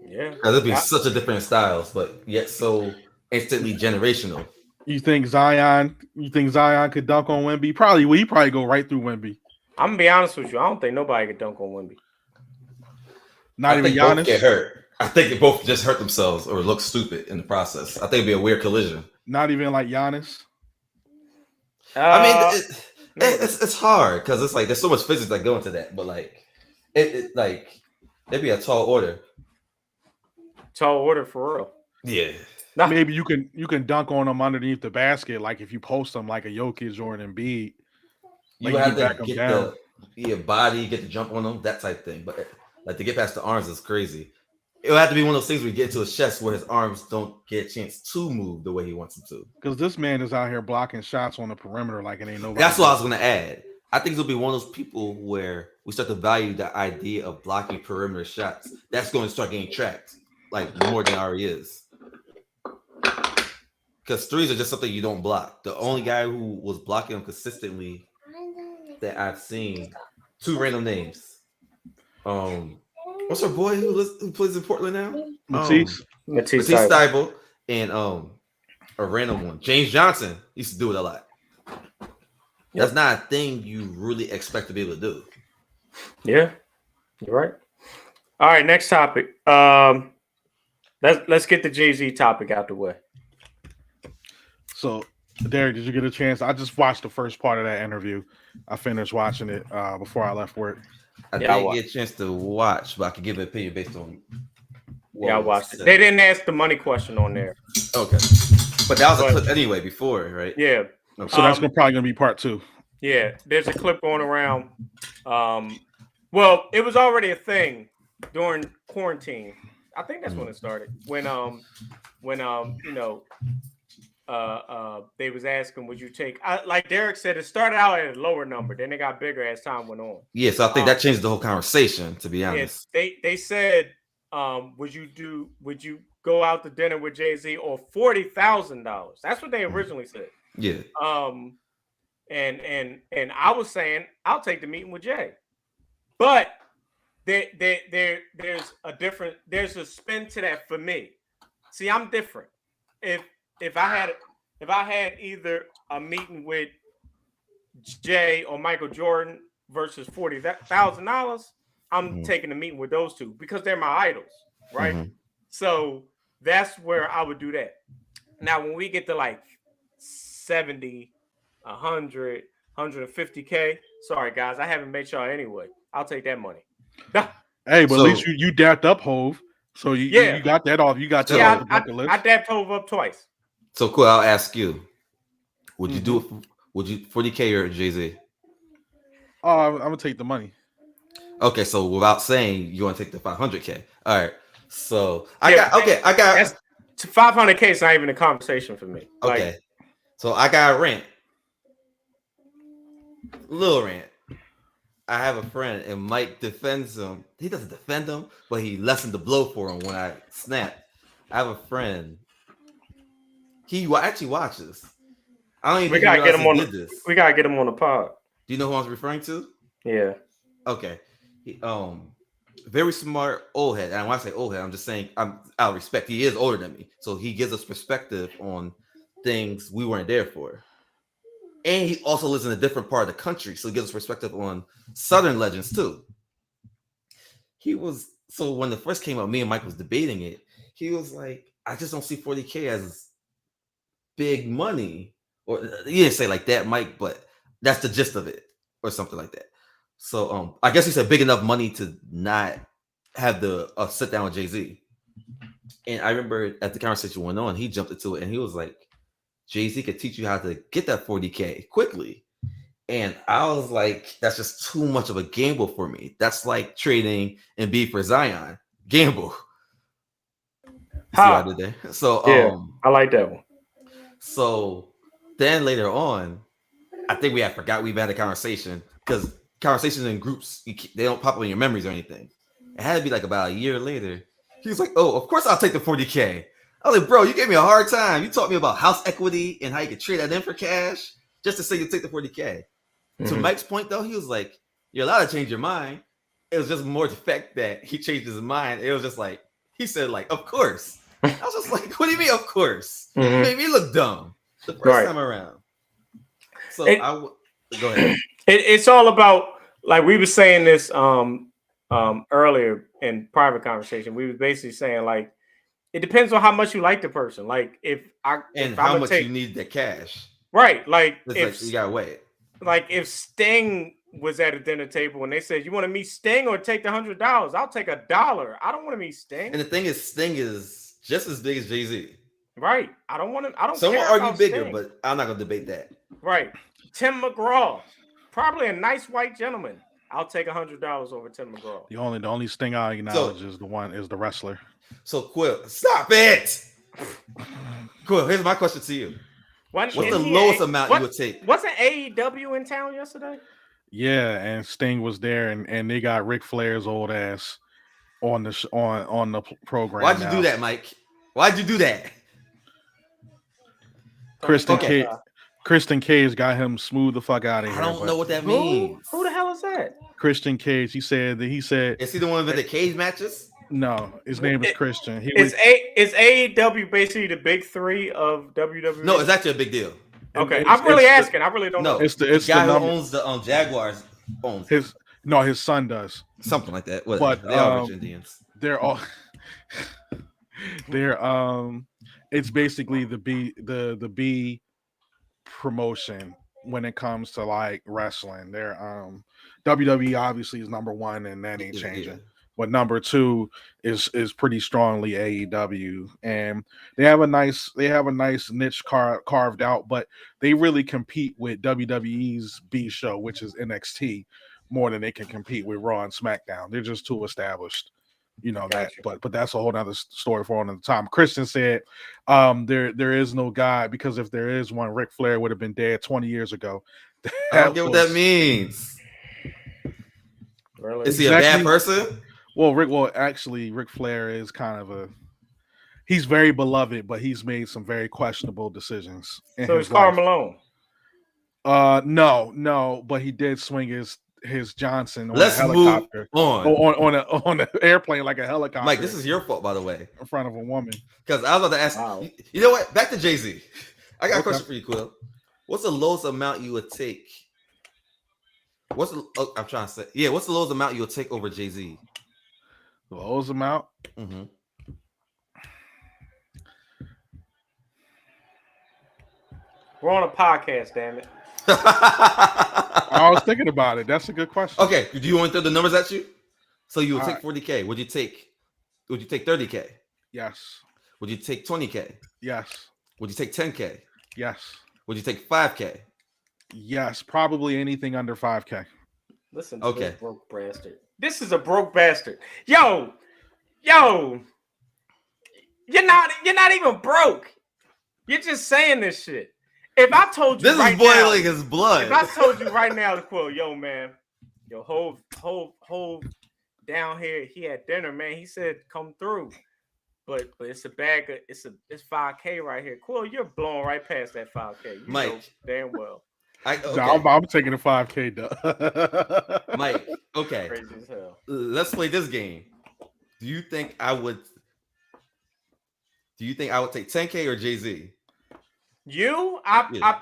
Yeah, because it'd be such a different styles, but yet so instantly generational. You think Zion could dunk on Wemby? Probably. Well, he probably go right through Wemby. I'm gonna be honest with you. I don't think nobody could dunk on Wemby. Not even Giannis. Both get hurt. I think they both just hurt themselves or look stupid in the process. I think it'd be a weird collision. Not even like Giannis. I mean, it's hard because it's like there's so much physics that go into that, but like it'd be a tall order. Tall order for real. Yeah. Maybe you can dunk on them underneath the basket, like if you post them like a Jokic or an Embiid. You have to get the body, get the jump on them, that type thing. But like to get past the arms is crazy. It'll have to be one of those things where you get into his chest where his arms don't get a chance to move the way he wants them to. Because this man is out here blocking shots on the perimeter like it ain't nobody. That's what I was going to add. I think it'll be one of those people where we start to value the idea of blocking perimeter shots. That's going to start getting tracked like more than it already is. Because threes are just something you don't block. The only guy who was blocking them consistently that I've seen, two random names. What's our boy who plays in Portland now? Matisse Thybulle, and a random one. James Johnson used to do it a lot. That's not a thing you really expect to be able to do. Yeah, you're right. All right, next topic. Let's get the Jay-Z topic out the way. So, Derek, did you get a chance? I just watched the first part of that interview. I finished watching it before I left work. I didn't get a chance to watch, but I could give an opinion based on. I watched it. They didn't ask the money question on there. Okay, but that was a clip anyway before, right? Yeah. Okay. So that's probably gonna be part 2. Yeah, there's a clip going around. Well, it was already a thing during quarantine. I think that's when it started. When they was asking, would you take? Like Derek said, it started out at a lower number, then it got bigger as time went on. Yeah, so I think that changed the whole conversation. To be honest, they said, would you go out to dinner with Jay-Z or $40,000? That's what they originally said. Yeah. And I was saying I'll take the meeting with Jay, but there's a spin to that for me. See, I'm different. If I had either a meeting with Jay or Michael Jordan versus $40,000, I'm taking a meeting with those two because they're my idols, right? Mm-hmm. So that's where I would do that. Now, when we get to like 70, 100, 150K, sorry guys, I haven't met y'all anyway. I'll take that money. Hey, but at least you dapped up Hove, so you got that off. You got that off the bucket list. I dapped Hove up twice. So cool. I'll ask you: would you do it? Would you 40K or Jay-Z? Oh, I'm gonna take the money. Okay, so without saying you want to take the 500K. All right. So I got 500K is not even a conversation for me. Okay. So I got a rant. Little rant. I have a friend and Mike defends him. He doesn't defend him, but he lessened the blow for him when I snapped. I have a friend. He actually watches. I don't even. We gotta get him on this. We gotta get him on the pod. Do you know who I was referring to? Yeah. Okay. He, very smart old head. And when I say old head, I'm just saying out of respect. He is older than me, so he gives us perspective on things we weren't there for. And he also lives in a different part of the country, so he gives us perspective on Southern legends too. So when it first came out, me and Mike was debating it. He was like, "I just don't see 40K as big money, or you didn't say like that, Mike, but that's the gist of it, or something like that. So I guess he said big enough money to not have the sit down with Jay-Z. And I remember as the conversation went on, he jumped into it and he was like, Jay-Z could teach you how to get that 40K quickly. And I was like, that's just too much of a gamble for me. That's like trading Embiid for Zion. Gamble. See what I did there? So yeah, I like that one. So then later on, I think we had forgot we've had a conversation, because conversations in groups, they don't pop up in your memories or anything. It had to be like about a year later. He was like, oh, of course I'll take the 40K. I was like, bro, you gave me a hard time. You taught me about house equity and how you could trade that in for cash just to say you take the 40K. To Mike's point, though, he was like, you're allowed to change your mind. It was just more the fact that he changed his mind. It was just like, he said, like, of course. I was just like, what do you mean, of course? You made me look dumb the first time around. So go ahead. It's all about, like we were saying this earlier in private conversation. We were basically saying, like, it depends on how much you like the person. Like, how much you need the cash. Right. Like, you gotta wait. Like, if Sting was at a dinner table and they said, you want to meet Sting or take the $100? I'll take $1. I don't want to meet Sting. And the thing is, Sting is just as big as Jay-Z. Right. I don't want to. I don't. Some will argue bigger, Sting. But I'm not gonna debate that. Right. Tim McGraw, probably a nice white gentleman. I'll take $100 over Tim McGraw. The only Sting I acknowledge is the wrestler. So Quill, stop it. Quill, here's my question to you. What's the lowest amount you would take? Wasn't AEW in town yesterday? Yeah, and Sting was there, and they got Ric Flair's old ass on the program. Why'd you do that, Mike? Why'd you do that? Christian Cage got him smooth the fuck out of here. I don't know what that means. Who the hell is that? Christian Cage. He said is he the one with the cage matches? No, his name is Christian. Is AEW basically the big three of WWE? No, it's actually a big deal. Okay, I'm really asking. I really don't know. It's the guy who owns the Jaguars owns his son does something like that. But they are rich Indians. They're all it's basically the B promotion when it comes to like wrestling. They're WWE obviously is number one, and that ain't changing. Yeah. But number two is pretty strongly AEW, and they have a nice niche carved out, but they really compete with WWE's B show, which is NXT, more than they can compete with Raw and SmackDown. They're just too established, that. But that's a whole other story for another time. Christian said, there is no God, because if there is one, Ric Flair would have been dead 20 years ago. I don't get what that means. Really? Is he a bad person? Well, Ric Flair is kind of he's very beloved, but he's made some very questionable decisions. So it's Karl Malone. No, but he did swing his Johnson on a helicopter. On an airplane like a helicopter. Mike, this is your fault, by the way. In front of a woman. Because I was about to ask, you know what? Back to Jay-Z. I got a question for you, Quill. What's the lowest amount you would take? What's the lowest amount you would take over Jay-Z? The lowest amount? Mm-hmm. We're on a podcast, damn it. I was thinking about it. That's a good question. Okay, do you want to throw the numbers at you? So you would take 40K. Would you take 30K? Yes. Would you take 20K? Yes. Would you take 10K? Yes. Would you take 5K? Yes, probably anything under 5K. Listen to this broke bastard. This is a broke bastard. Yo, you're not even broke. You're just saying this shit. If I told you this is boiling his blood. If I told you right now, yo, man, Hov down here, he had dinner, man. He said come through. But it's a bag of it's 5K right here. Quill, you're blowing right past that 5K. You Mike, know damn well. I'm taking a 5K though. Mike, okay. Crazy as hell. Let's play this game. Do you think I would take 10K or Jay-Z? I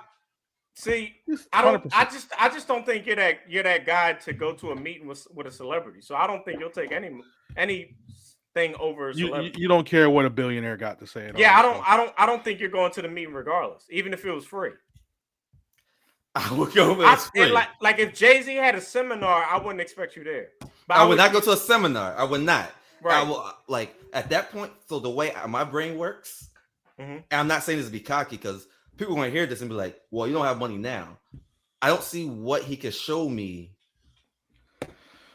see. I just don't think you're that guy to go to a meeting with a celebrity. So I don't think you'll take anything over a celebrity. You don't care what a billionaire got to say. Yeah, I don't think you're going to the meeting regardless, even if it was free. I would go for it's free. Like if Jay-Z had a seminar, I wouldn't expect you there. But I would not go to a seminar. I would not. Right. I will, like at that point. So the way my brain works, and I'm not saying this to be cocky because people are going to hear this and be like, "Well, you don't have money now." I don't see what he could show me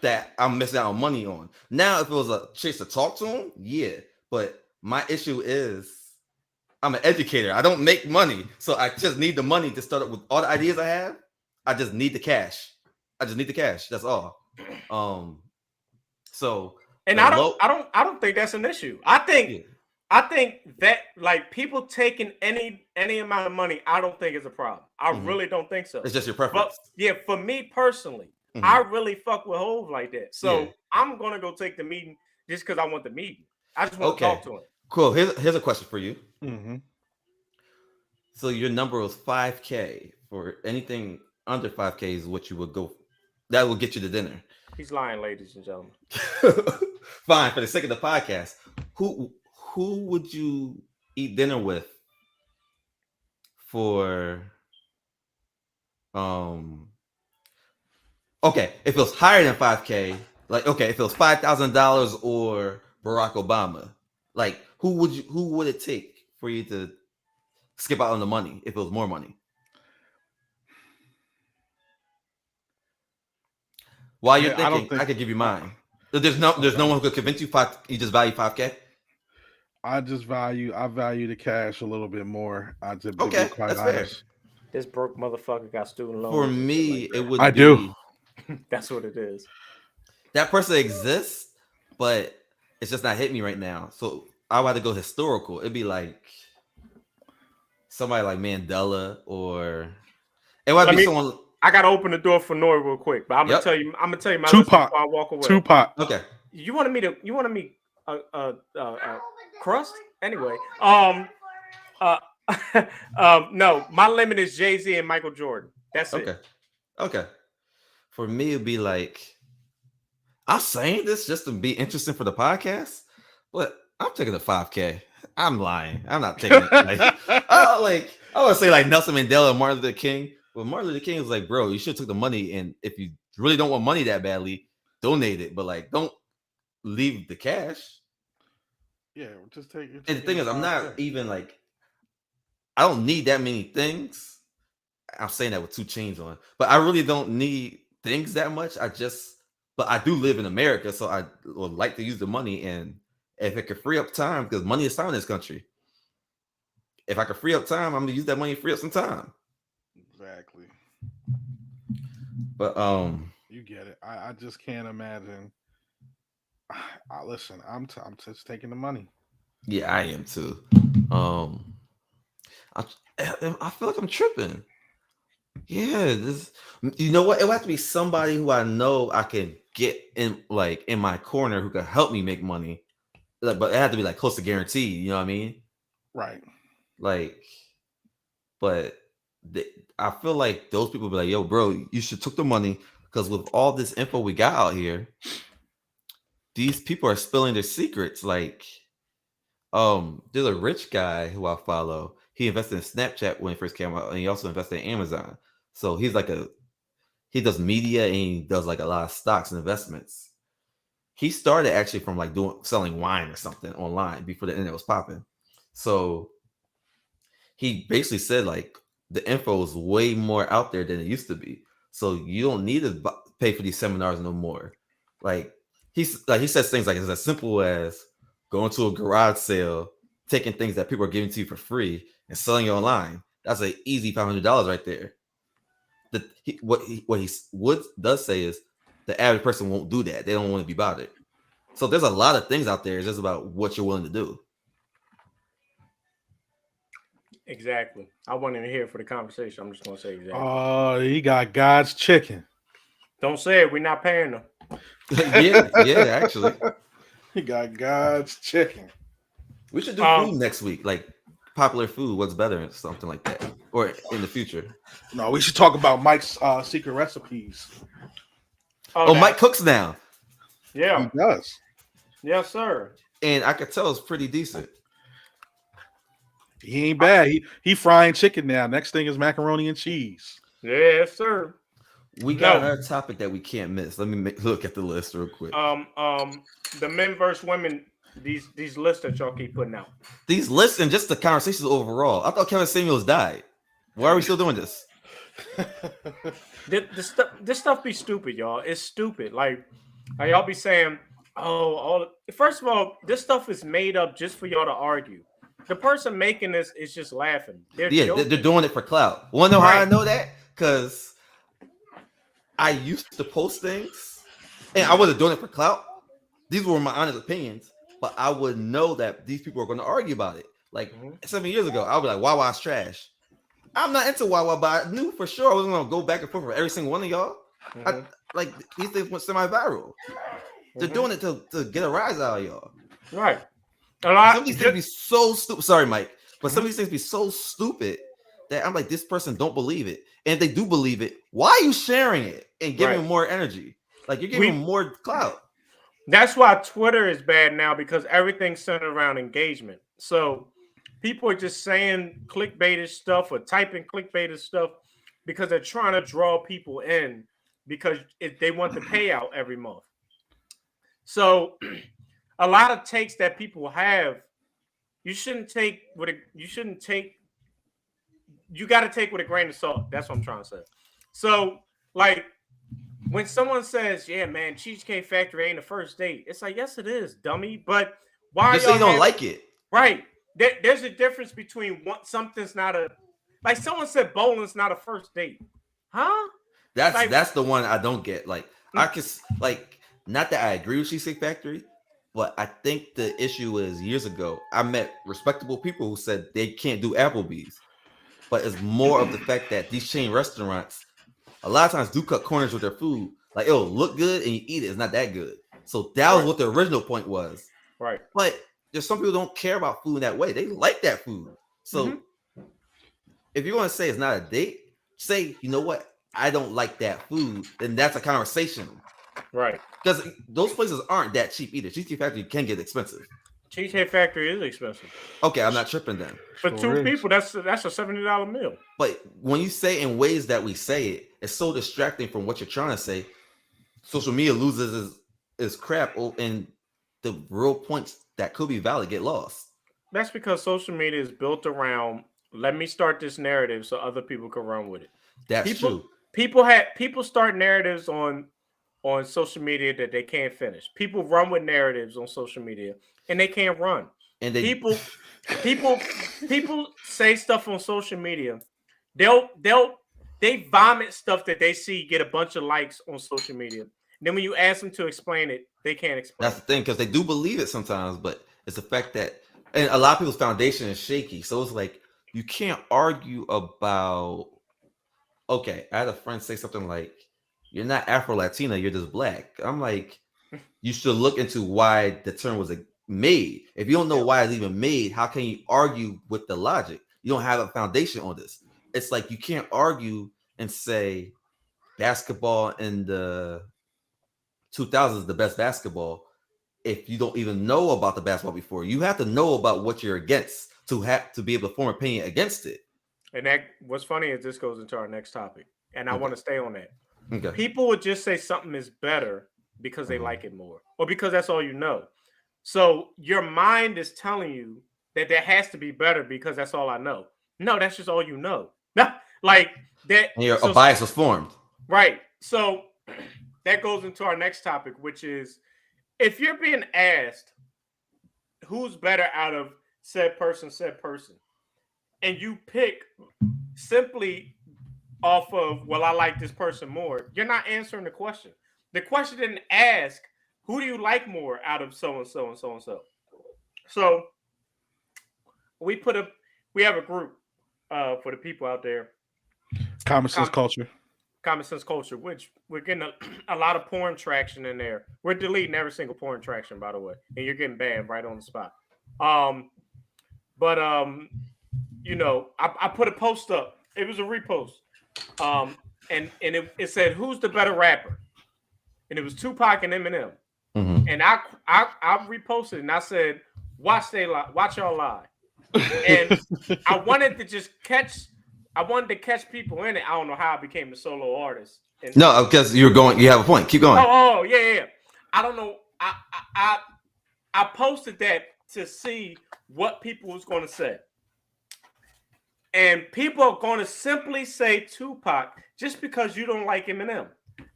that I'm missing out on money on. Now, if it was a chance to talk to him, yeah. But my issue is I'm an educator. I don't make money. So I just need the money to start up with all the ideas I have. I just need the cash. That's all. So and I don't think that's an issue. I think that like people taking any amount of money, I don't think is a problem. I really don't think so. It's just your preference. But yeah, for me personally, I really fuck with Hov like that. So I'm gonna go take the meeting just because I want the meeting. I just want to talk to him. Cool. Here's a question for you. Mm-hmm. So your number was 5K. For anything under 5K is what you would go. That will get you to dinner. He's lying, ladies and gentlemen. Fine. For the sake of the podcast, who would you eat dinner with for? Okay, if it was higher than 5K, like okay, if it was $5,000 or Barack Obama, like who would it take for you to skip out on the money if it was more money? While you're thinking, I could give you mine. There's no one who could convince you. You just value 5K. I value the cash a little bit more. Okay, that's fair. This broke motherfucker got student loans. For me, it would. I do. That's what it is. That person exists, but it's just not hitting me right now. So I would have to go historical. It'd be like somebody like Mandela, or it might be someone. I gotta open the door for Nori real quick, but I'm gonna tell you my Tupac before I walk away. Tupac. Okay. You wanted me crust? Anyway. No, my limit is Jay-Z and Michael Jordan. That's it. Okay. For me, it'd be like I'm saying this just to be interesting for the podcast, but I'm taking the 5K. I'm lying. I'm not taking it. I would say like Nelson Mandela and Martin Luther King. Well, Martin Luther King was like, bro, you should have took the money, and if you really don't want money that badly, donate it. But like, don't leave the cash. Yeah, just take it. And the thing is, I'm not even like, I don't need that many things. I'm saying that with 2 chains on, but I really don't need things that much. But I do live in America, so I would like to use the money, and if it could free up time, because money is time in this country. If I could free up time, I'm gonna use that money to free up some time. Exactly. But you get it. I just can't imagine. Listen, I'm just taking the money. Yeah, I am too. I feel like I'm tripping. Yeah, you know what? It would have to be somebody who I know I can get in my corner who can help me make money. But it had to be like close to guaranteed. You know what I mean? Right. But I feel like those people be like, "Yo, bro, you should took the money because with all this info we got out here, these people are spilling their secrets." Like, there's a rich guy who I follow. He invested in Snapchat when it first came out, and he also invested in Amazon. So he's he does media and he does like a lot of stocks and investments. He started actually from like selling wine or something online before the internet was popping. So he basically said like the info is way more out there than it used to be. So you don't need to pay for these seminars no more. Like he says things like it's as simple as going to a garage sale, taking things that people are giving to you for free and selling it online. That's an easy $500 right there. What he does say is the average person won't do that. They don't want to be bothered. So there's a lot of things out there. It's just about what you're willing to do. Exactly. I wasn't even here for the conversation. I'm just gonna say exactly. Oh, he got God's chicken. Don't say it. We're not paying them. yeah, actually. He got God's chicken. We should do food next week, like popular food. What's better, and something like that, or in the future. No, we should talk about Mike's secret recipes. Oh, Mike cooks now. Yeah, he does. Yes, sir. And I could tell it's pretty decent. He ain't bad. He frying chicken now. Next thing is macaroni and cheese. Yes, sir. We got No. another topic that we can't miss. Let me look at the list real quick. The men versus women. These lists that y'all keep putting out. These lists and just the conversations overall. I thought Kevin Samuels died. Why are we still doing this? This stuff be stupid, y'all. It's stupid. Like y'all be saying, first of all, this stuff is made up just for y'all to argue. The person making this is just laughing. They're doing it for clout. Want to know how I know that? Because I used to post things, and I wasn't doing it for clout. These were my honest opinions, but I would know that these people are going to argue about it. Like 7 years ago, I would be like, Wawa's trash. I'm not into Wawa, but I knew for sure I wasn't going to go back and forth with every single one of y'all. Like these things went semi-viral. They're doing it to get a rise out of y'all. Right. Some of these things be so stupid. Sorry, Mike, but some of these things be so stupid that I'm like, this person don't believe it. And if they do believe it, why are you sharing it and giving them more energy? Like you're giving them more clout. That's why Twitter is bad now, because everything's centered around engagement. So people are just saying clickbaitish stuff or typing clickbaitish stuff because they're trying to draw people in because they want the payout every month. So a lot of takes that people have, you got to take with a grain of salt. That's what I'm trying to say. So like when someone says, yeah, man, Cheesecake Factory ain't a first date, it's like, yes, it is, dummy. But why just so you don't like it? Right. There's a difference between something's not like someone said bowling's not a first date. Huh? That's the one I don't get. Like I can not that I agree with Cheesecake Factory, but I think the issue is years ago I met respectable people who said they can't do Applebee's. But it's more of the fact that these chain restaurants a lot of times do cut corners with their food. Like it'll look good and you eat it, it's not that good. So that was what the original point was. Right. But there's some people who don't care about food in that way. They like that food. So if you want to say it's not a date, say, you know what? I don't like that food. Then that's a conversation. Right. Because those places aren't that cheap either. Cheesecake Factory can get expensive. Cheesecake Factory is expensive. Okay, I'm not tripping then. For two people, that's a $70 meal. But when you say in ways that we say it, it's so distracting from what you're trying to say. Social media loses its crap, and the real points that could be valid get lost. That's because social media is built around, let me start this narrative so other people can run with it. That's true. People start narratives on social media that they can't finish. People run with narratives on social media and they can't run. And people say stuff on social media. They vomit stuff that they see get a bunch of likes on social media. And then when you ask them to explain it, they can't explain. That's the thing, because they do believe it sometimes, but it's the fact that, and a lot of people's foundation is shaky. So it's like you can't argue about. Okay, I had a friend say something like, "You're not Afro-Latina, you're just black." I'm like, you should look into why the term was made. If you don't know why it's even made, how can you argue with the logic? You don't have a foundation on this. It's like you can't argue and say basketball in the 2000s is the best basketball if you don't even know about the basketball before. You have to know about what you're against to be able to form an opinion against it. And what's funny is this goes into our next topic, and I want to stay on that. Okay. People would just say something is better because they like it more, or because that's all you know. So your mind is telling you that there has to be better because that's all I know. No, that's just all you know. Like that. And a bias was formed. Right. So that goes into our next topic, which is if you're being asked who's better out of said person, and you pick simply off of, well, I like this person more, you're not answering the question. The question didn't ask, who do you like more out of so-and-so and so-and-so? So we have a group for the people out there. Common Sense Culture, which we're getting a lot of porn traction in there. We're deleting every single porn traction, by the way, and you're getting banned right on the spot. You know, I put a post up. It was a repost. And it said, who's the better rapper? And it was Tupac and Eminem. Mm-hmm. And I reposted and I said, watch y'all lie. And I wanted to just catch I wanted to catch people in it. I don't know how I became a solo artist. And, No, because you have a point. Keep going. oh, yeah. I don't know. I posted that to see what people was going to say. And people are going to simply say Tupac just because you don't like Eminem.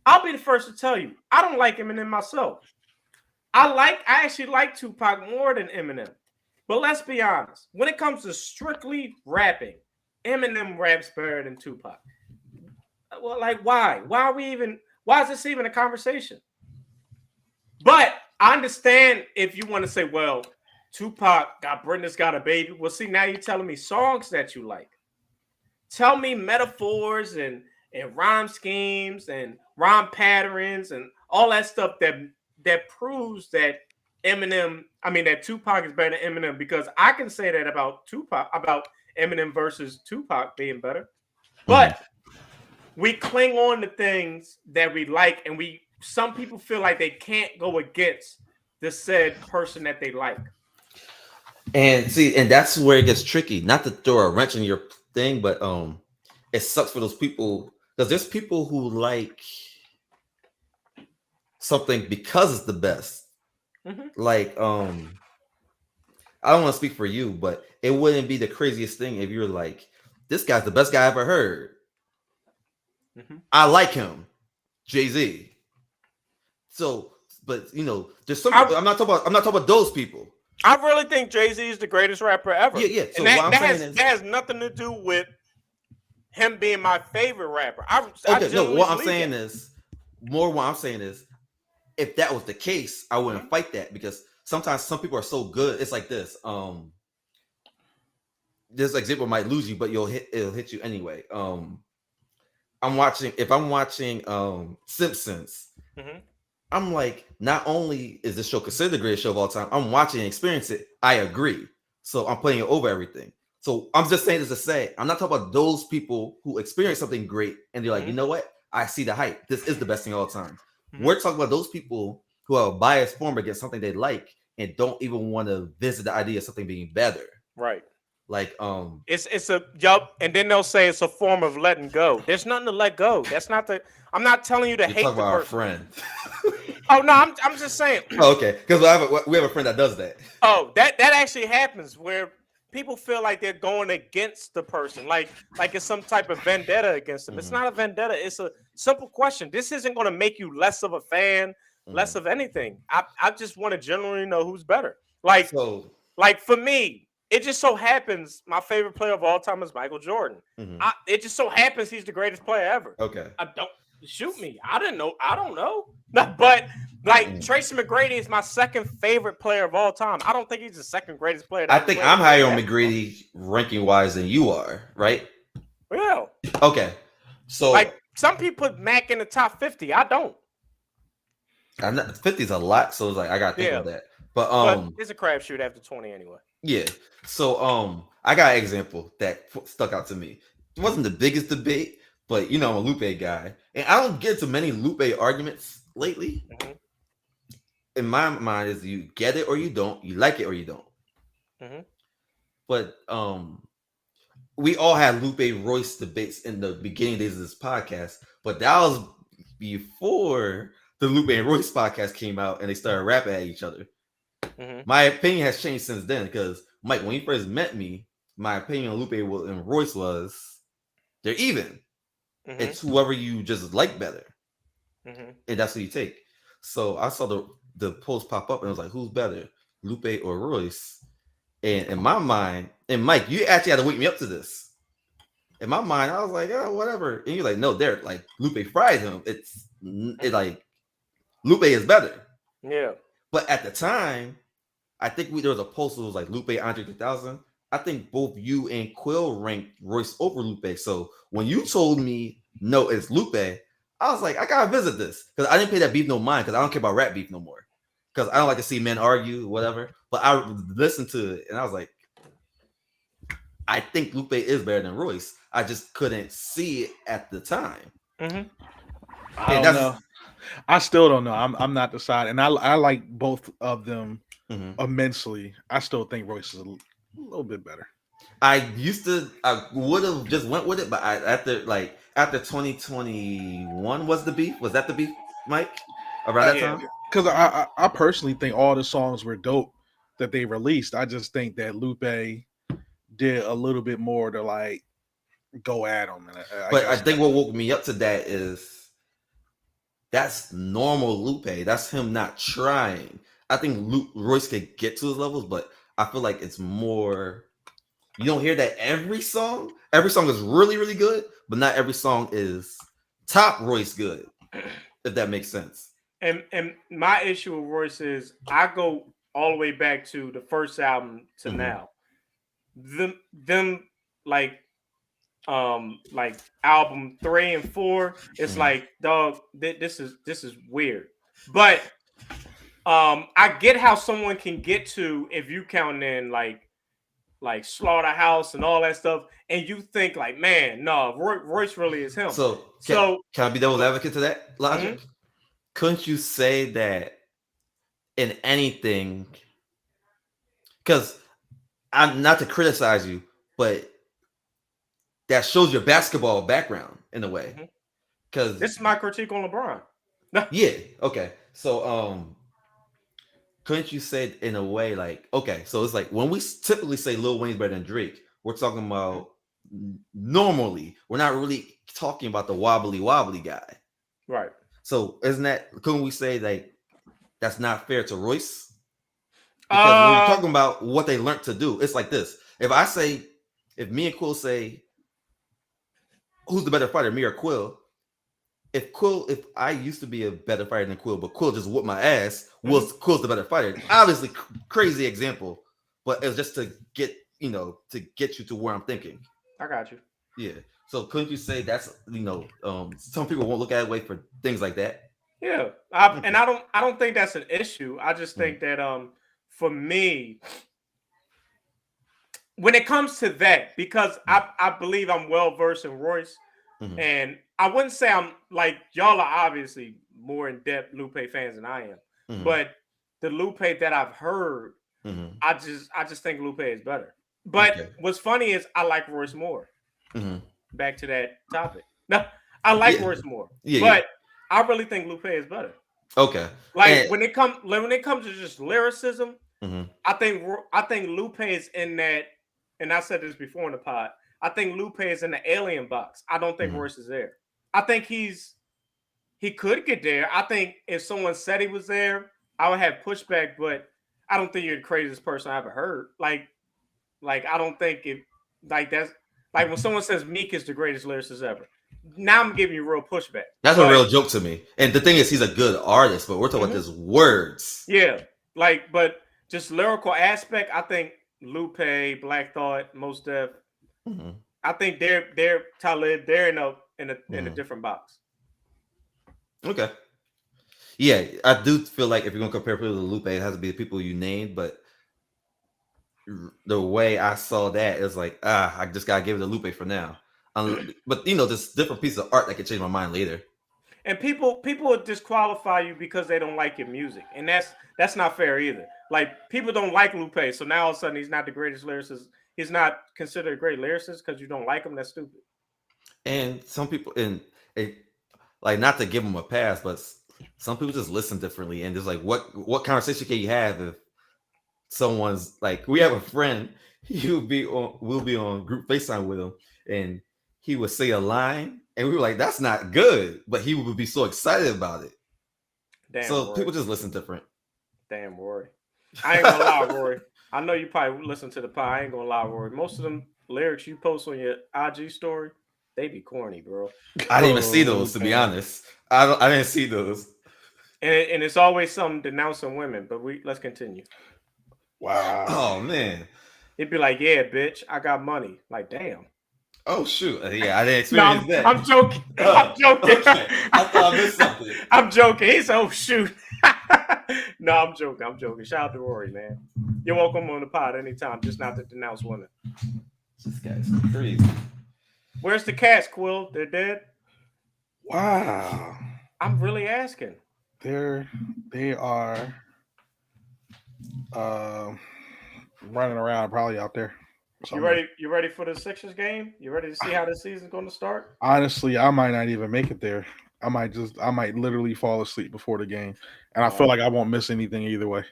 I'll be the first to tell you, I don't like Eminem myself. I actually like Tupac more than Eminem. But let's be honest. When it comes to strictly rapping, Eminem raps better than Tupac. Well, like, why? Why is this even a conversation? But I understand if you want to say, well, Tupac got Brenda's Got a Baby. Well, see, now you're telling me songs that you like. Tell me metaphors and rhyme schemes and rhyme patterns and all that stuff that proves that that Tupac is better than Eminem, because I can say that about Eminem versus Tupac being better. But we cling on to things that we like, and some people feel like they can't go against the said person that they like. And see, and that's where it gets tricky. Not to throw a wrench in your thing, but it sucks for those people, because there's people who like something because it's the best. Like I don't want to speak for you, but it wouldn't be the craziest thing if you're like, this guy's the best guy I ever heard. I like him, Jay-Z. So, but there's some. I'm not talking about those people. I really think Jay-Z is the greatest rapper ever. Yeah. So and that has nothing to do with him being my favorite rapper. What I'm saying is, if that was the case, I wouldn't fight that, because sometimes some people are so good. It's like this. This example might lose you, but it'll hit you anyway. If I'm watching Simpsons, I'm like, not only is this show considered the greatest show of all time, I'm watching and experience it. I agree. So I'm putting it over everything. So I'm just saying this to say, I'm not talking about those people who experience something great and they're like, you know what? I see the hype. This is the best thing of all time. We're talking about those people who have a bias form against something they like and don't even want to visit the idea of something being better. Right. Like it's a yup, and then they'll say it's a form of letting go. There's nothing to let go. That's not I'm not telling you to hate the person. Our friend. Oh no, I'm just saying. Oh, okay, because we have a friend that does that. Oh, that actually happens where people feel like they're going against the person, like it's some type of vendetta against them. It's not a vendetta. It's a simple question. This isn't going to make you less of a fan, less of anything. I just want to generally know who's better. Like for me, it just so happens my favorite player of all time is Michael Jordan. It just so happens he's the greatest player ever. Okay. Don't shoot me. I don't know. But Tracy McGrady is my second favorite player of all time. I don't think he's the second greatest player. I think I'm higher on McGrady ranking wise than you are, right? Yeah. Okay. So some people put Mac in the top 50. I don't. 50 is a lot, so it's like I gotta think of that. But it's a crapshoot after 20 anyway. Yeah. So I got an example that stuck out to me. It wasn't the biggest debate, but I'm a Lupe guy, and I don't get to many Lupe arguments lately. In my mind, is you get it or you don't, you like it or you don't. But we all had Lupe Royce debates in the beginning days of this podcast, but that was before the Lupe and Royce podcast came out and they started rapping at each other. My opinion has changed since then, because Mike, when you first met me, my opinion on Lupe and Royce was they're even. It's whoever you just like better, and that's what you take. So I saw the post pop up and I was like, who's better, Lupe or Royce? And in my mind, and Mike, you actually had to wake me up to this. In my mind, I was like, oh, whatever. And you're like, no, they're like, Lupe fried him. It's like Lupe is better. Yeah. But at the time, I think there was a post that was like Lupe, Andre 3000. I think both you and Quill ranked Royce over Lupe. So when you told me, no, it's Lupe, I was like, I gotta visit this, because I didn't pay that beef no mind, because I don't care about rap beef no more, because I don't like to see men argue, whatever. But I listened to it and I was like, I think Lupe is better than Royce. I just couldn't see it at the time. I don't know. I still don't know. I'm not deciding. And I like both of them immensely. I still think Royce is a little bit better. I would have just went with it, but after 2021 was the beef. Was that the beef, Mike? Around that time? Because I personally think all the songs were dope that they released. I just think that Lupe did a little bit more to like go at him. And I think what woke me up to that is that's normal Lupe. That's him not trying. I think Royce could get to his levels, but I feel like it's more. You don't hear that every song. Every song is really, really good, but not every song is top Royce good. If that makes sense. And my issue with Royce is I go all the way back to the first album to now. Them like album 3 and 4, it's like, dog, this is weird. But I get how someone can get to, if you count in like Slaughterhouse and all that stuff, and you think like, man, no, Royce really is him. So can I be devil's advocate to that logic? Mm-hmm. Couldn't you say that in anything? Because I'm not to criticize you, but that shows your basketball background in a way. Because this is my critique on LeBron. Yeah. Okay. So couldn't you say in a way like, okay, so it's like when we typically say Lil Wayne's better than Drake, we're talking about normally. We're not really talking about the wobbly guy. Right. So couldn't we say like that's not fair to Royce? Because we're talking about what they learned to do. It's like this. If me and Quill say, who's the better fighter, me or Quill? If I used to be a better fighter than Quill, but Quill just whooped my ass, Quill's the better fighter. Obviously, crazy example, but it was just to get you to where I'm thinking. I got you. Yeah. So couldn't you say that's some people won't look at it way for things like that? Yeah. I don't think that's an issue. I just think that for me, when it comes to that, because I believe I'm well versed in Royce. And I wouldn't say I'm like, y'all are obviously more in depth Lupe fans than I am, but the Lupe that I've heard, I just think Lupe is better. But what's funny is I like Royce more. Back to that topic. No, I like Royce more, but I really think Lupe is better. Okay. Like when it comes to just lyricism, I think Lupe is in that, and I said this before in the pod. I think Lupe is in the alien box. I don't think Royce is there. I think he could get there. I think if someone said he was there, I would have pushback, but I don't think you're the craziest person I ever heard. Like I don't think that's like when someone says Meek is the greatest lyricist ever. Now I'm giving you real pushback. That's a real joke to me. And the thing is, he's a good artist, but we're talking about his words. Yeah. But just lyrical aspect, I think Lupe, Black Thought, Mos Def, I think they're Talib. They're in a different box. Okay. Yeah, I do feel like if you're gonna compare people to Lupe, it has to be the people you named. But the way I saw that is like, I just gotta give it to Lupe for now. But there's different pieces of art that can change my mind later. And people would disqualify you because they don't like your music, and that's not fair either. Like people don't like Lupe, so now all of a sudden he's not the greatest lyricist. He's not considered a great lyricist because you don't like him. That's stupid. And some people, like not to give him a pass, but some people just listen differently. And just like, what conversation can you have if someone's like, we have a friend, we'll be on group FaceTime with him, and he would say a line, and we were like, that's not good, but he would be so excited about it. Damn, so Rory. People just listen different. Damn, Rory. I ain't gonna lie, Rory. I know you probably listen to the pod. I ain't gonna lie, Rory. Most of them lyrics you post on your IG story, they be corny, bro. I didn't even see those, to be honest. I didn't see those. And it's always something denouncing women, but let's continue. Wow. Oh man. It'd be like, yeah, bitch, I got money. Like, damn. Oh shoot. Yeah, I didn't experience that. I'm joking. I'm joking. I thought I missed something. I'm joking. He's oh shoot. No, I'm joking. Shout out to Rory, man. You're welcome on the pod anytime, just not to denounce women. This guy's crazy. Where's the cats, Quill? They're dead? Wow. I'm really asking. They are running around probably out there. So You ready? You ready for the Sixers game? You ready to see how this season's going to start? honestly, I might not even make it there. I might literally fall asleep before the game, and I feel like I won't miss anything either way.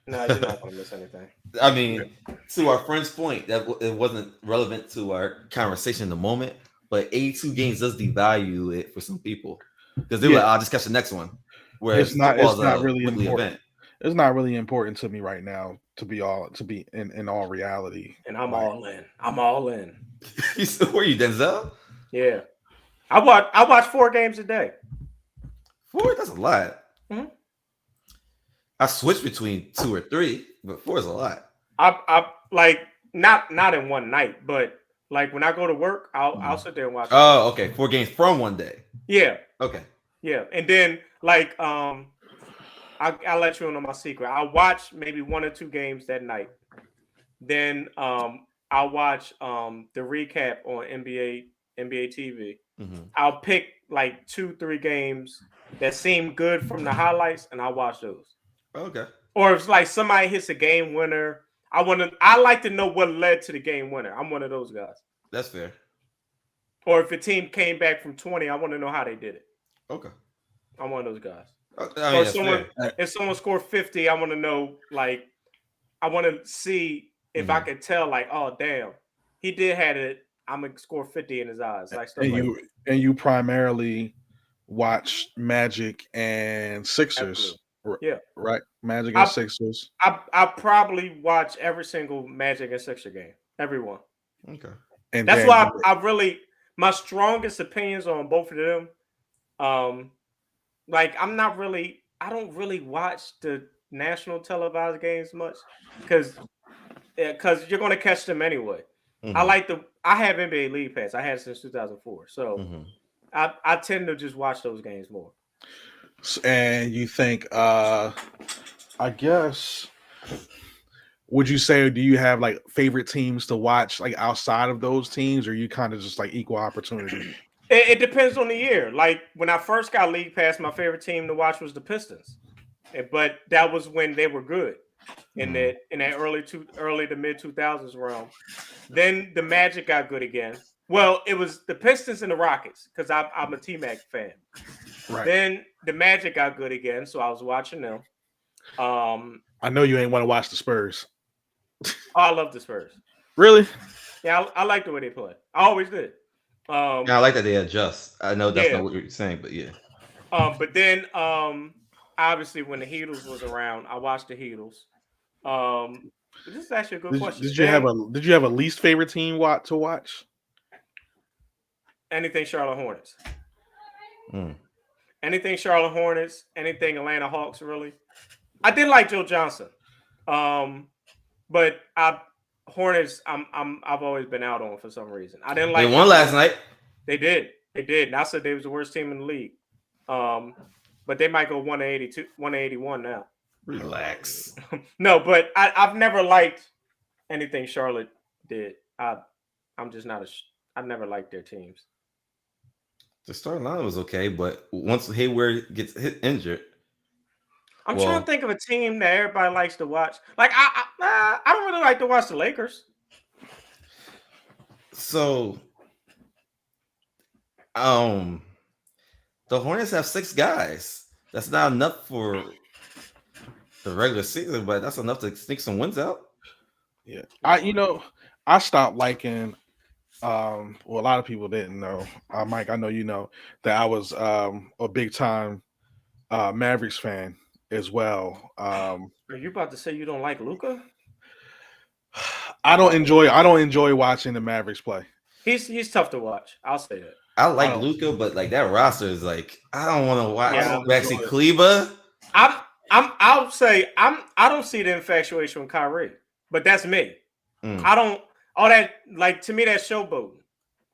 No, you're not going to miss anything. I mean, to our friend's point, that it wasn't relevant to our conversation in the moment, but 82 games does devalue it for some people because they're like, "I'll just catch the next one." Whereas It's not football's a really weekly important. event. It's not really important to me right now to be in all reality. And I'm all in. I'm all in. Where you, Denzel? Yeah, I watch 4 games a day. 4? That's a lot. Mhm. I switch between 2 or 3, but 4 is a lot. I like not in one night, but like when I go to work, I'll sit there and watch. Oh, okay. 4 games from one day. Yeah, Okay. yeah, and then like I'll let you know my secret. I'll watch maybe 1 or 2 games that night. Then I'll watch the recap on NBA TV. Mm-hmm. I'll pick like 2-3 games that seem good from the highlights, and I'll watch those. Okay. Or if like somebody hits a game winner, I like to know what led to the game winner. I'm one of those guys. That's fair. Or if a team came back from 20, I want to know how they did it. Okay. I'm one of those guys. I mean, If someone scored 50, I want to know, like, I want to see if I could tell, like, oh damn, he did had it. I'm gonna score 50 in his eyes. Like stuff And you primarily watch Magic and Sixers. Yeah. Right. Magic and Sixers. I probably watch every single Magic and Sixer game. Everyone. Okay. And that's why I really my strongest opinions on both of them. Like I don't really watch the national televised games much because you're gonna catch them anyway. Mm-hmm. I have NBA League Pass. I had it since 2004. So I tend to just watch those games more. And you think I guess would you say, do you have like favorite teams to watch like outside of those teams, or you kind of just like equal opportunity? It depends on the year. Like when I first got League Pass, my favorite team to watch was the Pistons, but that was when they were good in that early to mid 2000s realm. Then the Magic got good again. Well, it was the Pistons and the Rockets because I'm a T-Mac fan. Right. Then the Magic got good again, so I was watching them. I know you ain't want to watch the Spurs. Oh, I love the Spurs. Really? Yeah, I like the way they play. I always did. Yeah, I like that they adjust. I know that's not what you're saying, but yeah. But then obviously when the Heatles was around, I watched the Heatles. This is actually a good question. Did you have a least favorite team to watch? Anything Charlotte Hornets. Anything Charlotte Hornets, anything Atlanta Hawks, really. I did like Joe Johnson. But Hornets, I've always been out on for some reason. I didn't like. They won last night. They did. And I said they was the worst team in the league. But they might go 182, 181 now. Relax. No, but I've never liked anything Charlotte did. I'm just not I've never liked their teams. The starting line was okay, but once Hayward gets injured. I'm trying to think of a team that everybody likes to watch. Like I don't really like to watch the Lakers. So, the Hornets have 6 guys. That's not enough for the regular season, but that's enough to sneak some wins out. Yeah, I stopped liking. Well, a lot of people didn't know. Mike, I know you know that I was a big time Mavericks fan as well. Are you about to say you don't like Luka? I don't enjoy watching the Mavericks play. He's tough to watch. I'll say that. I like Luka, but like that roster is like I don't want to watch Maxi Kleber. I'll say I don't see the infatuation with Kyrie, but that's me. I don't all that like to me that's showboating.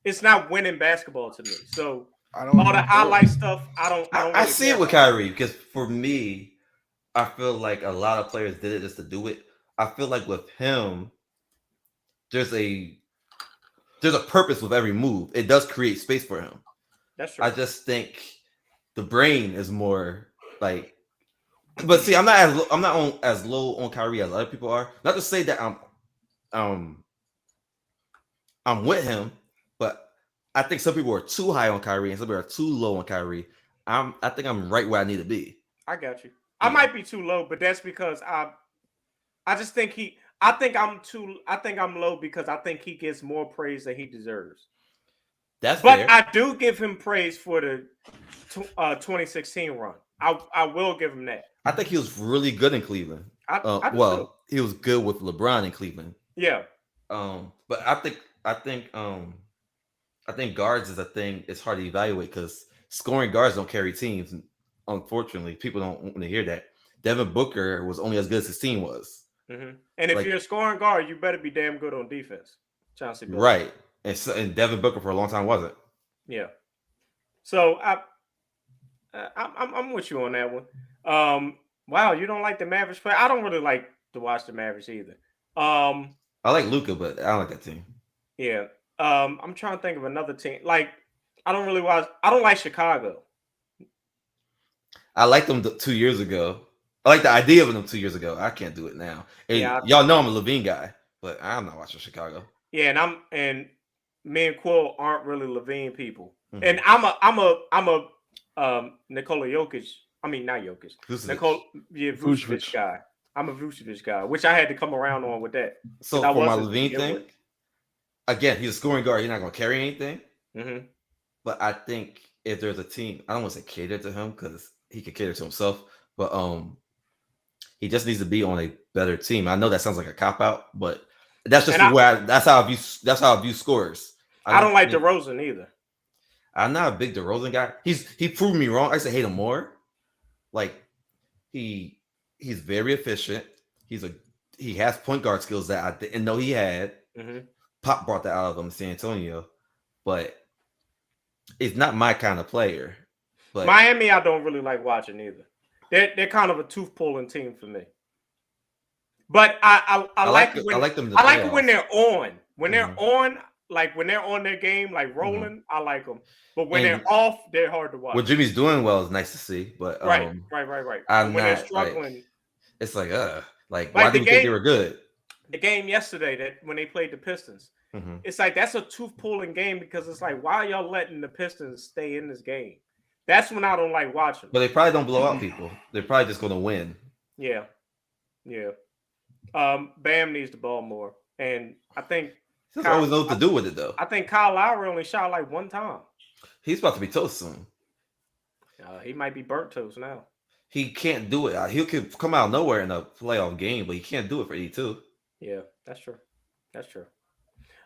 It's not winning basketball to me. So all the highlight stuff, I don't I see it with Kyrie because for me, I feel like a lot of players did it just to do it. I feel like with him, there's a purpose with every move. It does create space for him. That's true. I just think the brain is more like. But see, I'm not as low on Kyrie as other people are. Not to say that I'm I'm with him, but I think some people are too high on Kyrie and some people are too low on Kyrie. I think I'm right where I need to be. I got you. I Yeah. might be too low, but that's because I just think I think I'm low because I think he gets more praise than he deserves. That's But fair. I do give him praise for the 2016 run. I will give him that. I think he was really good in Cleveland. I do too. Well, he was good with LeBron in Cleveland. Yeah. But I think guards is a thing. It's hard to evaluate because scoring guards don't carry teams. Unfortunately, people don't want to hear that. Devin Booker was only as good as his team was. Mm-hmm. And if Like- you're a scoring guard, you better be damn good on defense. Chauncey Billups. Right. And Devin Booker for a long time wasn't. Yeah. So I'm with you on that one. Wow, you don't like the Mavericks play? I don't really like to watch the Mavericks either. I like Luka, but I don't like that team. Yeah. I'm trying to think of another team. Like, I don't like Chicago. I liked them 2 years ago. I like the idea of them 2 years ago. I can't do it now. And Yeah, y'all know I'm a Levine guy, but I'm not watching Chicago. Yeah, and me and Quill aren't really Levine people. Mhm. And I'm a Nikola Jokic. I mean, not Jokic. Vucevic. Vucevic guy. I'm a Vucevic guy, which I had to come around on with that. So I for my wasn't to Levine begin thing, with. again, he's a scoring guard. He's not going to carry anything. Mm-hmm. But I think if there's a team, I don't want to say cater to him because he could cater to himself. But he just needs to be on a better team. I know that sounds like a cop out, but that's just that's how I view scores. I don't like DeRozan either. I'm not a big DeRozan guy. He proved me wrong. I used to hate him more. Like he's very efficient. He has point guard skills that I didn't know he had. Mm-hmm. Pop brought that out of him in San Antonio, but it's not my kind of player. But Miami, I don't really like watching either. They're kind of a tooth pulling team for me. But I like it when, I like them. I like it when they're on. When they're Mhm. on, like when they're on their game, like rolling, I like them. But when they're off, they're hard to watch. What Jimmy's doing well is nice to see, but right. I'm when not, they're struggling, it's like why do you think they were good? The game yesterday that when they played the Pistons, Mhm. it's like that's a tooth pulling game because it's like why are y'all letting the Pistons stay in this game? That's when I don't like watching. But they probably don't blow out people. They're probably just going to win. Yeah. Bam needs the ball more, and I think He doesn't always know what to do with it though. I think Kyle Lowry only shot like one time. He's about to be toast soon. He might be burnt toast now. He can't do it. He could come out of nowhere in a playoff game, but he can't do it for 82. Yeah, that's true.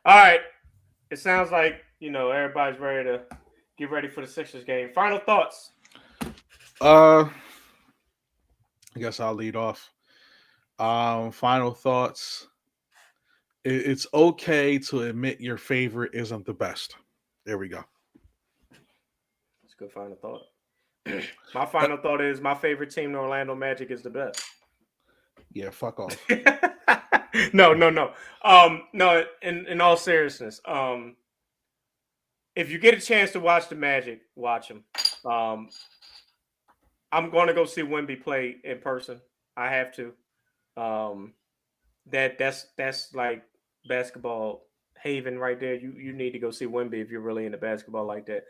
All right. It sounds like, everybody's ready to get ready for the Sixers game. Final thoughts. I guess I'll lead off. Final thoughts. It's okay to admit your favorite isn't the best. There we go. That's a good final thought. My final thought is my favorite team, the Orlando Magic, is the best. Yeah, fuck off. No. No, in all seriousness, if you get a chance to watch the Magic, watch them. I'm going to go see Wemby play in person. I have to. That's like basketball haven right there. You need to go see Wemby if you're really into basketball like that.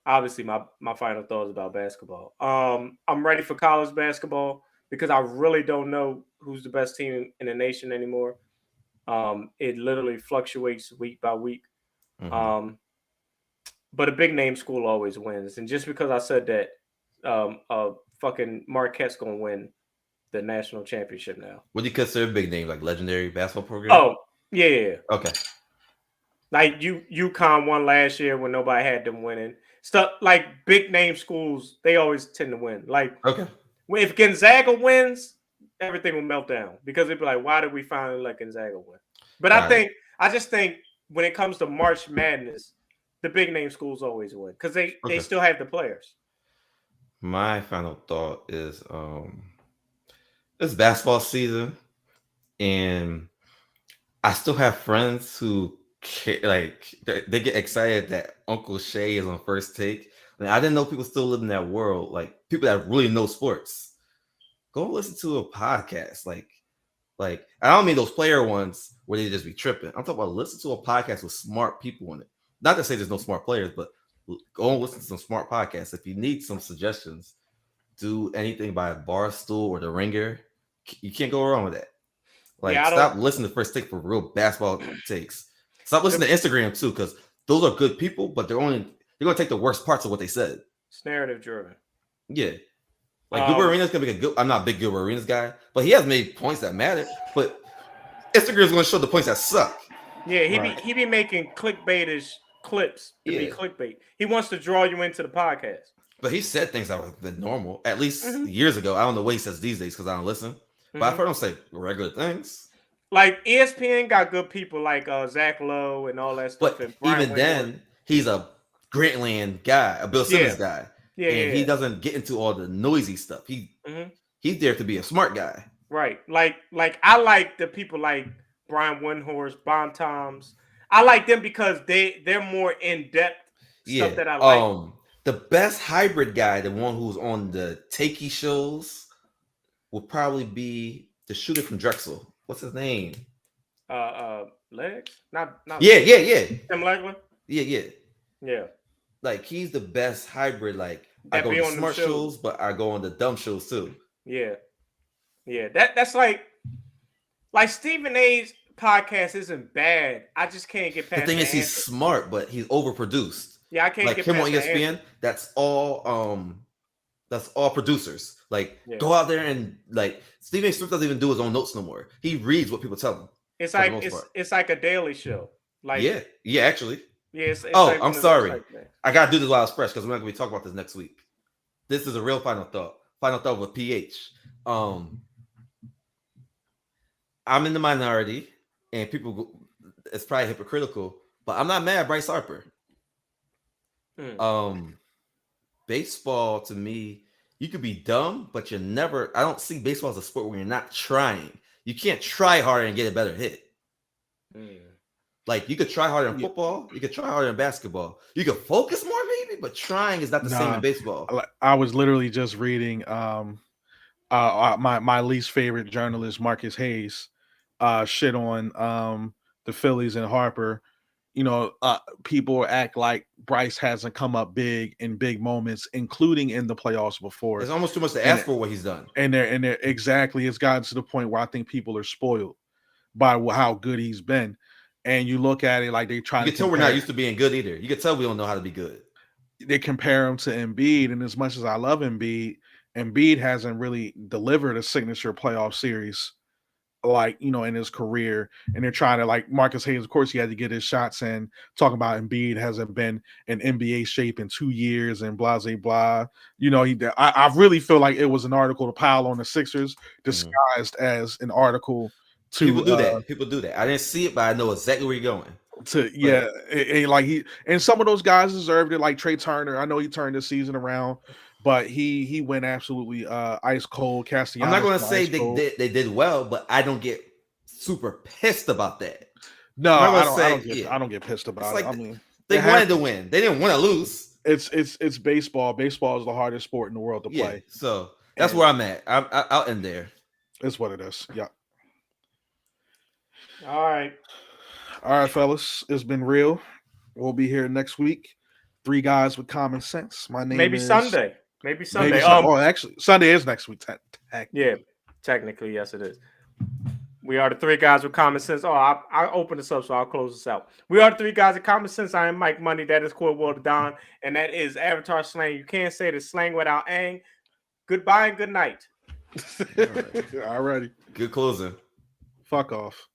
Obviously my final thoughts about basketball. I'm ready for college basketball because I really don't know who's the best team in the nation anymore. It literally fluctuates week by week. Mhm. But a big name school always wins. And just because I said that, fucking Marquette's gonna win the national championship now. What do you consider a big name, like legendary basketball program? Oh, yeah. Okay. Like UConn won last year when nobody had them winning. Stuff like big name schools, they always tend to win. Like, Okay. if Gonzaga wins, everything will melt down because it'd be like, why did we finally let Gonzaga win? But I just think when it comes to March Madness, the big name schools always win because they still have the players. My final thought is it's basketball season, and I still have friends who they get excited that Uncle Shay is on First Take. I didn't know people still live in that world. Like people that really know sports. Go listen to a podcast. Like Like, I don't mean those player ones where they just be tripping. I'm talking about listen to a podcast with smart people in it. Not to say there's no smart players, but go and listen to some smart podcasts. If you need some suggestions, do anything by Barstool or The Ringer. You can't go wrong with that. Like, stop listening to First Take for real basketball takes. Stop listening to Instagram too, because those are good people, but they're gonna take the worst parts of what they said. It's narrative driven. Yeah. Like Gilbert Arenas gonna be a good. I'm not a big Gilbert Arenas guy, but he has made points that matter. But Instagram's gonna show the points that suck. Yeah, he be making clickbaitish clips to be clickbait. He wants to draw you into the podcast. But he said things that were normal, at least years ago. I don't know what he says these days because I don't listen. But I've heard him say regular things. Like ESPN got good people like Zach Lowe and all that stuff. But even then, he's a Grantland guy, a Bill Simmons guy. Yeah, and he doesn't get into all the noisy stuff. He's there to be a smart guy. Right. Like I like the people like Brian Windhorst, Bon Toms. I like them because they're more in-depth stuff that I like. The best hybrid guy, the one who's on the Takey shows, will probably be the shooter from Drexel. What's his name? Legs? Not Yeah. Tim Legler? Yeah. Like, he's the best hybrid. Like, I That go be on on the them smart shows. shows, but I go on the dumb shows too. Yeah. That's like Stephen A's podcast isn't bad. I just can't get past The thing is, he's smart, but he's overproduced. Yeah, I can't like get him past on ESPN. That's all producers. Like, go out there and like Stephen A. Smith doesn't even do his own notes no more. He reads what people tell him. It's like it's like a daily show. Like actually. Yeah. It's like I'm sorry. I gotta do this while it's fresh because we're not gonna be talking about this next week. This is a real final thought. Final thought with PH. I'm in the minority, and it's probably hypocritical, but I'm not mad at Bryce Harper. Baseball to me, you could be dumb, but you're never. I don't see baseball as a sport where you're not trying. You can't try harder and get a better hit. Like, you could try harder in football, you could try harder in basketball. You could focus more, maybe, but trying is not the same in baseball. I was literally just reading my least favorite journalist, Marcus Hayes, shit on the Phillies and Harper. You know, people act like Bryce hasn't come up big in big moments, including in the playoffs before. It's almost too much to ask for what he's done. And they're exactly, it's gotten to the point where I think people are spoiled by how good he's been. And you look at it like they try to. You can tell we're not used to being good either. You can tell we don't know how to be good. They compare him to Embiid, and as much as I love Embiid, Embiid hasn't really delivered a signature playoff series, like, you know, in his career. And they're trying to, like, Marcus Hayes, of course, he had to get his shots in, talking about Embiid hasn't been in NBA shape in 2 years and blah, blah, blah. You know, I really feel like it was an article to pile on the Sixers disguised as an article. People do that. People do that. I didn't see it, but I know exactly where you're going. Like and some of those guys deserved it, like Trey Turner. I know he turned the season around, but he went absolutely ice cold. Castellanos, I'm not going to say they did well, but I don't get super pissed about that. No, I don't get pissed about it. I mean, they wanted to win. They didn't want to lose. It's baseball. Baseball is the hardest sport in the world to play. So that's where I'm at. I'll end there. It's what it is. Yeah. All right, fellas. It's been real. We'll be here next week. 3 guys with common sense. My name is Sunday. Maybe Sunday. Actually, Sunday is next week. Yeah, technically, yes, it is. We are the 3 guys with common sense. I open this up, so I'll close this out. We are the 3 guys with common sense. I am Mike Money. That is Corwell Don, and that is Avatar Slang. You can't say the slang without ang. Goodbye and good night. All righty. Good closing. Fuck off.